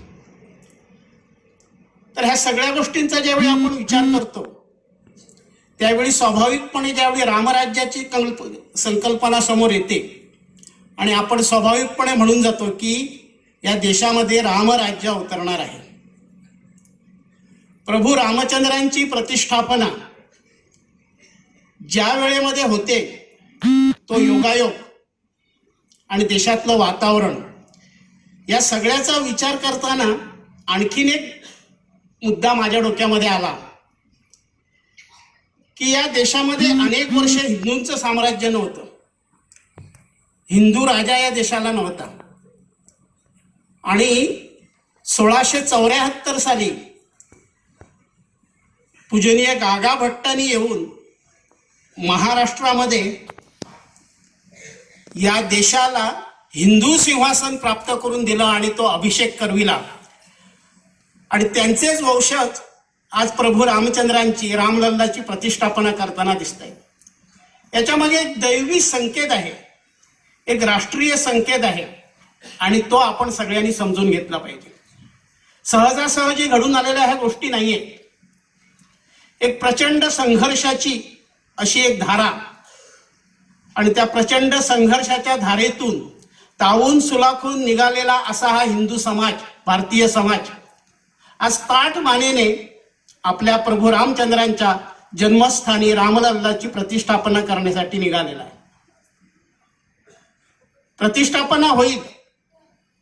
तर ह्या सगळ्या गोष्टींचा ज्यावेळी आपण विचार करतो त्यावेळी स्वाभाविकपणे ज्यावेळी रामराज्याची संकल्पना समोर येते आणि आपण स्वाभाविकपणे म्हणून जातो की या देशामध्ये रामराज्य अवतरणार आहे. प्रभू रामचंद्रांची प्रतिष्ठापना ज्या वेळेमध्ये होते तो योगायोग आणि देशातलं वातावरण या सगळ्याचा विचार करताना आणखीन एक मुद्दा माझ्या डोक्यामध्ये आला की या देशामध्ये अनेक वर्ष हिंदूंचं साम्राज्य नव्हतं. हिंदू राजा या देशाला नव्हता. आणि 1674 साली पूजनीय गागा भट्टांनी येऊन महाराष्ट्रामध्ये या देशाला हिंदू सिंहासन प्राप्त करून दिलं आणि तो अभिषेक करविला. आणि त्यांचेच वंशज आज प्रभू रामचंद्रांची रामलल्लाची प्रतिष्ठापना करताना दिसत आहेत. याच्यामागे एक दैवी संकेत आहे, एक राष्ट्रीय संकेत आहे आणि तो आपण सगळ्यांनी समजून घेतला पाहिजे. सहजासहजी घडून आलेल्या ह्या गोष्टी नाहीये. एक प्रचंड संघर्षाची अशी एक धारा आणि त्या प्रचंड संघर्षाच्या धारेतून तावून सुलाखून निघालेला असा हा हिंदू समाज, भारतीय समाज आज ताठ मानेने आपल्या प्रभू रामचंद्रांच्या जन्मस्थानी रामलल्लाची प्रतिष्ठापना करण्यासाठी निघालेला आहे. प्रतिष्ठापना होईल,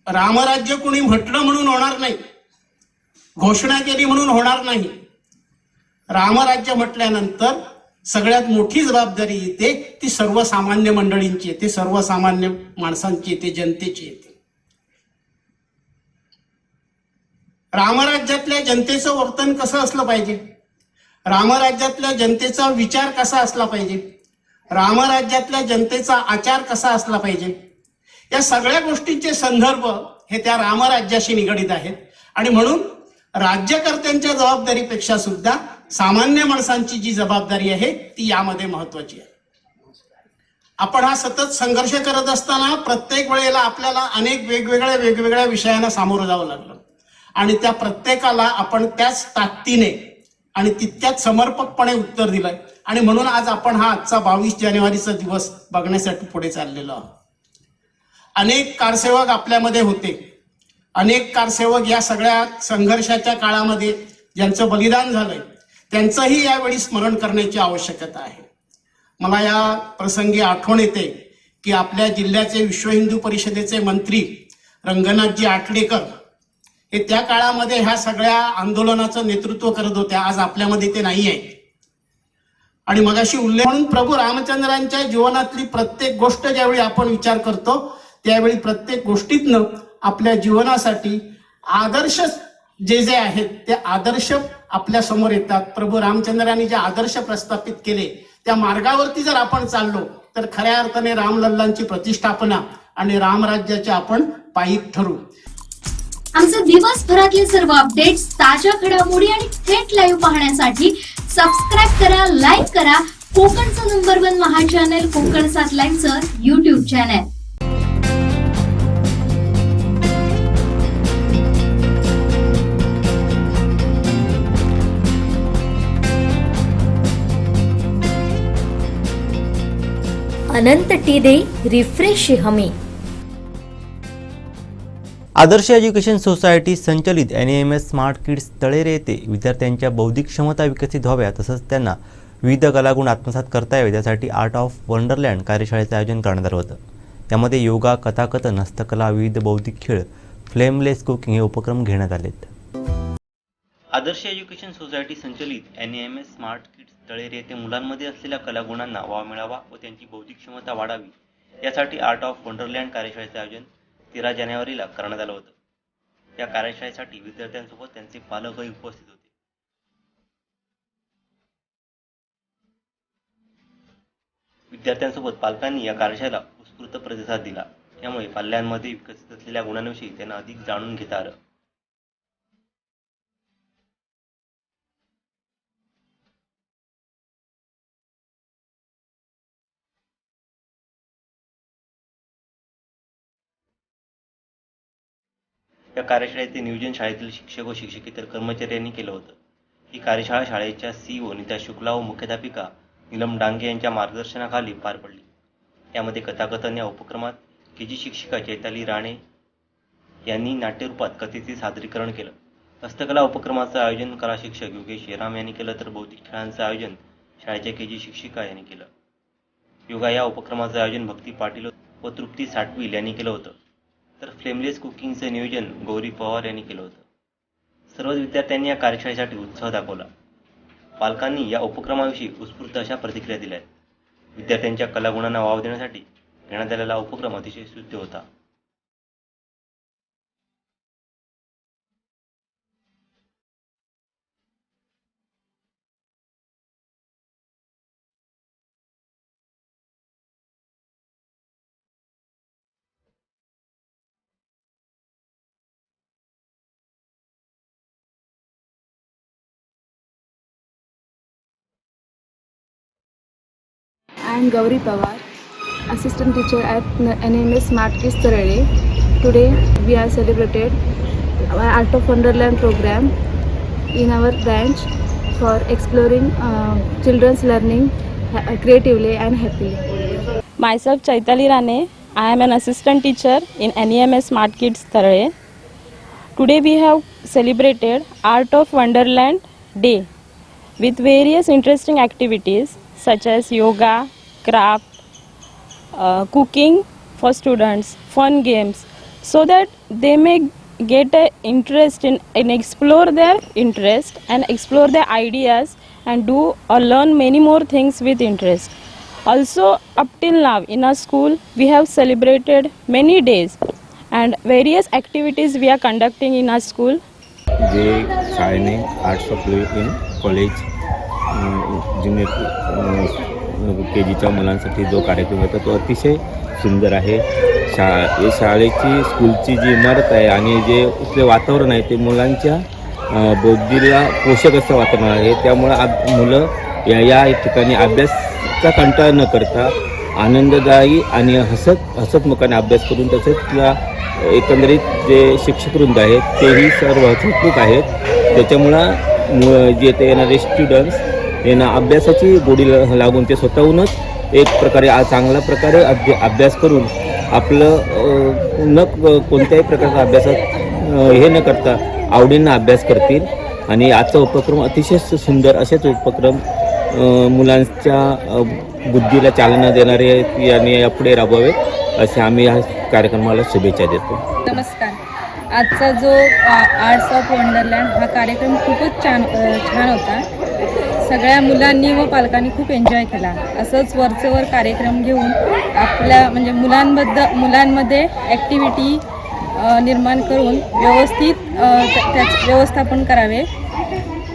रामराज्य कोणी म्हटलं म्हणून होणार नाही, घोषणा केली म्हणून होणार नाही. रामराज्य म्हटल्यानंतर सगळ्यात मोठी जबाबदारी येते ती सर्वसामान्य मंडळींची येते, सर्वसामान्य माणसांची येते, जनतेची येते. रामराज्यातल्या जनतेचं वर्तन कसं असलं पाहिजे, रामराज्यातल्या जनतेचा विचार कसा असला पाहिजे, रामराज्यातल्या जनतेचा आचार कसा असला पाहिजे, या सगळ्या गोष्टींचे संदर्भ हे त्या रामराज्याशी निगडीत आहेत. आणि म्हणून राज्यकर्त्यांच्या जबाबदारीपेक्षा सुद्धा सामान्य माणसांची जी जबाबदारी आहे ती यामध्ये महत्वाची आहे. आपण हा सतत संघर्ष करत असताना प्रत्येक वेळेला आपल्याला अनेक वेगवेगळ्या विषयांना सामोरं जावं लागलं आणि त्या प्रत्येकाला आपण त्याच ताकदीने आणि तितक्याच समर्पकपणे उत्तर दिलंय. आणि म्हणून आज आपण हा आजचा 22 जानेवारीचा दिवस बघण्यासाठी पुढे चाललेलो आहोत. अनेक कारसेवक आपल्यामध्ये होते, अनेक कारसेवक या सगळ्या संघर्षाच्या काळामध्ये ज्यांचं बलिदान झालंय त्यांचंही यावेळी स्मरण करण्याची आवश्यकता आहे. मला या प्रसंगी आठवण येते की आपल्या जिल्ह्याचे विश्व हिंदू परिषदेचे मंत्री रंगनाथजी आटलेकर हे त्या काळामध्ये ह्या सगळ्या आंदोलनाचं नेतृत्व करत होत्या. आज आपल्यामध्ये ते नाही आहे. आणि मगाशी उल्लेख म्हणून प्रभू रामचंद्रांच्या जीवनातली प्रत्येक गोष्ट ज्यावेळी आपण विचार करतो त्यावेळी प्रत्येक गोष्टीतनं आपल्या जीवनासाठी आदर्श जे आहेत ते आदर्श आपल्या समोर येतात. प्रभू रामचंद्रांनी जे आदर्श प्रस्थापित केले त्या मार्गावरती जर आपण चाललो तर खऱ्या अर्थाने रामलल्लांची प्रतिष्ठापना आणि रामराज्याचे आपण पायीक ठरू. आमचे दिवसभरातले सर्व अपडेट्स, ताज्या घडामोडी आणि थेट लाईव्ह पाहण्यासाठी सबस्क्राईब करा, लाईक करा कोकणचं नंबर 1 महा चॅनल कोकण 7 लाईव्हचं YouTube चॅनल. अनंत टीदे रिफ्रेश हमी. आदर्श एज्युकेशन सोसायटी संचलित NAMS स्मार्ट किड्स तळेरे येथे विद्यार्थ्यांच्या बौद्धिक क्षमता विकसित व्हाव्या तसंच त्यांना विविध कलागुण आत्मसात करता यावे यासाठी आर्ट ऑफ वंडरलँड कार्यशाळेचं आयोजन करण्यात आलं होतं. यामध्ये योगा, कथाकथन, हस्तकला, विविध बौद्धिक खेळ, फ्लेमलेस कुकिंग हे उपक्रम घेण्यात आलेत. आदर्श एज्युकेशन सोसायटी संचलित NAMS स्मार्ट किड्स तळेरे येथे मुलांमध्ये असलेल्या कलागुणांना वाव मिळावा व त्यांची बौद्धिक क्षमता वाढावी यासाठी आर्ट ऑफ वंडरलँड कार्यशाळेचं आयोजन 13 जानेवारीला करण्यात आलं होतं. या कार्यशाळेसाठी विद्यार्थ्यांसोबत त्यांचे पालकही उपस्थित होते. विद्यार्थ्यांसोबत पालकांनी या कार्यशाळेला उत्स्फूर्त प्रतिसाद दिला. यामुळे पाल्यांमध्ये विकसित असलेल्या गुणांविषयी त्यांना अधिक जाणून घेता आलं. या कार्यशाळेचे नियोजन शाळेतील शिक्षक व शिक्षकेतर कर्मचारी यांनी केलं होतं. ही कार्यशाळा शाळेच्या CEO नीता शुक्ला व मुख्याध्यापिका नीलम डांगे यांच्या मार्गदर्शनाखाली पार पडली. यामध्ये कथाकथन या उपक्रमात KG शिक्षिका चैताली राणे यांनी नाट्यरूपात कथेचे सादरीकरण केलं. हस्तकला उपक्रमाचं आयोजन कला शिक्षक योगेश येराम यांनी केलं तर बौद्धिक खेळांचं आयोजन शाळेच्या KG शिक्षिका यांनी केलं. योगा या उपक्रमाचं आयोजन भक्ती पाटील व तृप्ती साटविल यांनी केलं होतं. तर फ्लेमलेस कुकिंगचं नियोजन गौरी पवार यांनी केलं होतं. सर्वच विद्यार्थ्यांनी या कार्यशाळेसाठी उत्साह दाखवला. पालकांनी या उपक्रमाविषयी उत्स्फूर्त अशा प्रतिक्रिया दिल्या आहेत. विद्यार्थ्यांच्या कलागुणांना वाव देण्यासाठी घेण्यात आलेला उपक्रम अतिशय स्तुत्य होता. am Gauri Pawar, assistant teacher at NMS Smart Kids Tarale. Today we are celebrated our Art of Wonderland program in our branch for exploring children's learning creatively and happily. Myself Chaitali Rane, I am an assistant teacher in NEMS Smart Kids Tarale. Today we have celebrated Art of Wonderland Day with various interesting activities such as yoga, craft, cooking for students, fun games, so that they may get an interest in explore their interest and explore their ideas and do or learn many more things with interest. Also, up till now in our school we have celebrated many days and various activities we are conducting in our school. जे शाळेने arts of living in college junior KGच्या मुलांसाठी जो कार्यक्रम होता तो अतिशय सुंदर आहे. शाळेची स्कूलची जी इमारत आहे आणि जे इथले वातावरण आहे ते मुलांच्या बुद्धीला पोषक असं वातावरण आहे. त्यामुळं मुलं या ठिकाणी अभ्यासाचा कंटाळा न करता आनंददायी आणि हसतमुखाने अभ्यास करून तसेच एकंदरीत जे शिक्षकवृंद आहेत तेही सर्व हसतमुख आहेत. त्याच्यामुळं जे ते येणारे स्टुडंट्स यांना अभ्यासाची गोडी लागून ते स्वतःहूनच एक प्रकारे चांगल्या प्रकारे अभ्यास करून आपलं न कोणत्याही प्रकारचा अभ्यासात हे न करता आवडीनं अभ्यास करतील. आणि आजचा उपक्रम अतिशय सुंदर असेच उपक्रम मुलांच्या बुद्धीला चालना देणारे आणि यापुढे राबवावेत असे आम्ही या कार्यक्रमाला शुभेच्छा देतो. नमस्कार. आजचा जो आर्ट्स ऑफ वंडरलँड हा कार्यक्रम खूपच छान होता. सगळ्या मुलांनी व पालकांनी खूप एन्जॉय केला. असंच वरचेवर कार्यक्रम घेऊन आपल्या म्हणजे मुलांमध्ये ॲक्टिव्हिटी निर्माण करून व्यवस्थित त्याचं व्यवस्थापन करावे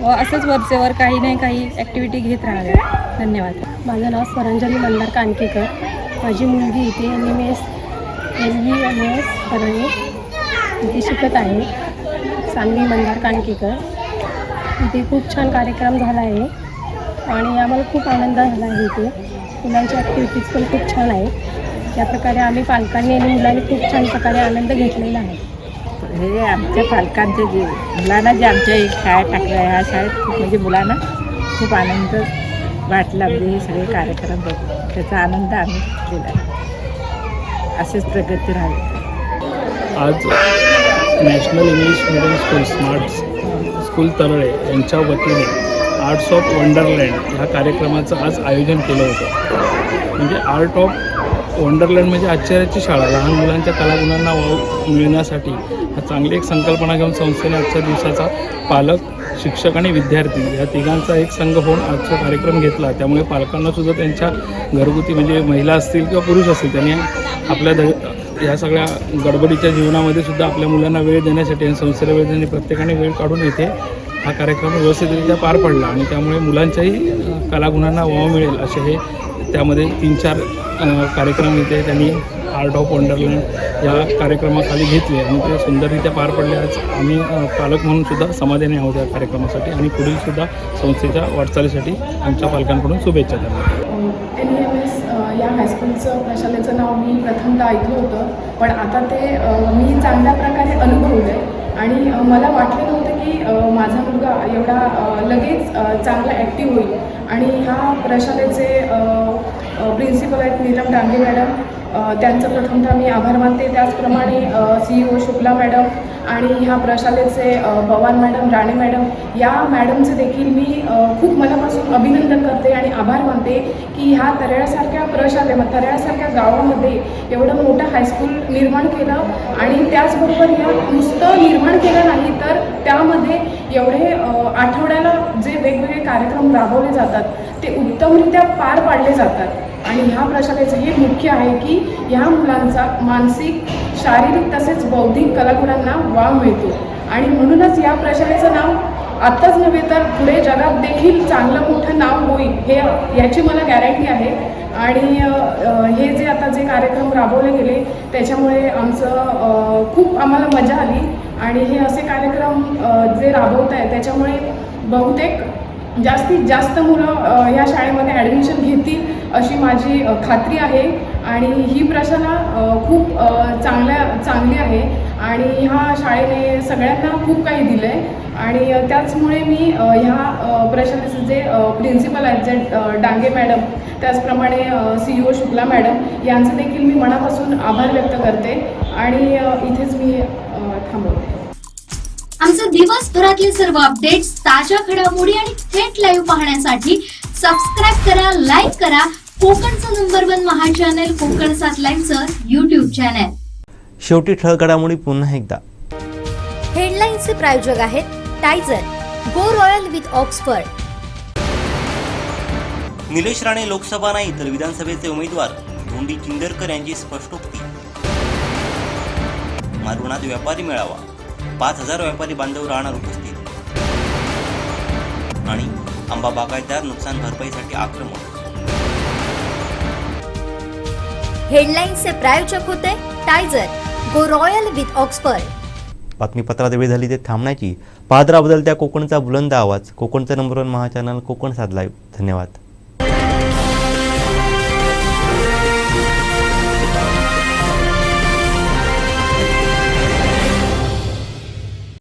व असंच वरचेवर काही नाही काही ॲक्टिव्हिटी घेत राहाव्या. धन्यवाद. माझं नाव स्वरांजली मंदार कानकेकर. माझी मुलगी इथे NMS परळे इथे शिकत आहे. सान्वी मंदार कानकेकर. इथे खूप छान कार्यक्रम झाला आहे आणि आम्हाला खूप आनंद झाला आहे. इथे मुलांच्या ॲक्टिव्हिटीज पण खूप छान आहे. त्याप्रकारे आम्ही पालकांनी आणि मुलांनी खूप छान प्रकारे आनंद घेतलेला आहे. हे आमच्या पालकांचे जे मुलांना जे आमच्या शाळेत टाकलं आहे ह्या शाळेत खूप म्हणजे मुलांना खूप आनंद वाटला. म्हणजे हे सगळे कार्यक्रम बघून त्याचा आनंद आम्ही घेतलेला आहे. असेच प्रगती राहावी. आज national English medium school smart school Tarale यांच्या वतीने आर्ट्स ऑफ वंडरलँड ह्या कार्यक्रमाचं आज आयोजन केलं होतं. म्हणजे आर्ट ऑफ वंडरलँड म्हणजे आश्चर्याची शाळा. लहान मुलांच्या कलागुणांना वाव मिळण्यासाठी हा चांगली एक संकल्पना घेऊन संस्थेने आजच्या दिवसाचा पालक, शिक्षक आणि विद्यार्थी या तिघांचा एक संघ होऊन आजचा कार्यक्रम घेतला. त्यामुळे पालकांनासुद्धा त्यांच्या घरगुती म्हणजे महिला असतील किंवा पुरुष असतील त्यांनी आपल्या या सगळ्या गडबडीच्या जीवनामध्ये सुद्धा आपल्या मुलांना वेळ देण्यासाठी आणि संस्थेला वेळ देण्यासाठी प्रत्येकाने वेळ काढून इथे हा कार्यक्रम व्यवस्थितरित्या पार पडला. आणि त्यामुळे मुलांच्याही कलागुणांना वाव मिळेल असे हे त्यामध्ये 3-4 कार्यक्रम इथे त्यांनी आर्ट ऑफ वंडरलँड या कार्यक्रमाखाली घेतले आणि ते सुंदररित्या पार पडले. आज आम्ही पालक म्हणून सुद्धा समाधानी आहोत या कार्यक्रमासाठी आणि पुढील सुद्धा संस्थेच्या वाटचालीसाठी आमच्या पालकांकडून शुभेच्छा देणार. NEMS या हायस्कूलचं प्रशालेचं नाव मी प्रथमतः ऐकलं होतं, पण आता ते मी चांगल्या प्रकारे अनुभवलं आहे. आणि मला वाटलं नव्हतं की माझा मुलगा एवढा लगेच चांगला ॲक्टिव्ह होईल. आणि ह्या प्रशालेचे प्रिन्सिपल आहेत नीलम डांगे मॅडम, त्यांचं प्रथमतः मी आभार मानते. त्याचप्रमाणे CEO शुक्ला मॅडम आणि ह्या प्रशालेचे पवार मॅडम, राणे मॅडम या मॅडमचे देखील मी खूप मनापासून अभिनंदन करते आणि आभार मानते की ह्या तऱ्यासारख्या तऱ्यासारख्या गावामध्ये एवढं मोठं हायस्कूल निर्माण केलं. आणि त्याचबरोबर ह्या नुसतं निर्माण केलं नाही तर त्यामध्ये एवढे आठवड्याला जे वेगवेगळे कार्यक्रम राबवले जातात ते उत्तमरित्या पार पाडले जातात. आणि ह्या प्रशालेचं हे मुख्य आहे की ह्या मुलांचा मानसिक, शारीरिक तसेच बौद्धिक कलागुणांना वाव मिळतो. आणि म्हणूनच या प्रशालेचं नाव आत्ताच नव्हे तर पुढे जगात देखील चांगलं मोठं नाव होईल हे याची मला गॅरंटी आहे. आणि हे जे आता जे कार्यक्रम राबवले गेले त्याच्यामुळे आमचं खूप आम्हाला मजा आली. आणि हे असे कार्यक्रम जे राबवत आहे त्याच्यामुळे बहुतेक जास्तीत जास्त मुलं ह्या शाळेमध्ये ॲडमिशन घेतील अशी माझी खात्री आहे आणि ही प्रशाला खूप चांगली आहे आणि ह्या शाळेने सगळ्यांना खूप काही दिलं आहे आणि त्याचमुळे मी ह्या प्रशालेचे जे प्रिन्सिपल आहेत जे डांगे मॅडम त्याचप्रमाणे CEO शुक्ला मॅडम यांचं देखील मी मनापासून आभार व्यक्त करते आणि इथेच मी थांबवते. आमचे दिवसभरातले सर्व अपडेट्स, ताज्या घडामोडी आणि थेट लाईव्ह पाहण्यासाठी सबस्क्राईब करा, लाईक करा कोकणचं नंबर 1 महा चॅनल कोकण 7 लाईव्हचं YouTube चॅनल. शेवटी ठळक घडामोडी पुन्हा एकदा. हेडलाईन्सचे प्रायोजक आहेत टायझर, go royal with Oxford. Nilesh Rane Lok Sabha नाही तर विधानसभेचे उमेदवार, धोंडी चिंदरकर यांची स्पष्टोक्ती. मालवणात व्यापारी मेळावा, 5,000 व्यापारी बांधव राहणार उपस्थित. आणि आंबा बागायतदार नुकसान भरपाईसाठी आक्रमक. हेडलाईन्सचे प्रायोजक होते टायझर, गो रॉयल विथ ऑक्सफर्ड. बातमीपत्रात वेळ झाली ते थांबण्याची. पाहत राहा बदलत्या कोकणचा बुलंद आवाज, कोकणचा नंबर 1 महा चॅनल कोकण 7 लाईव्ह. धन्यवाद.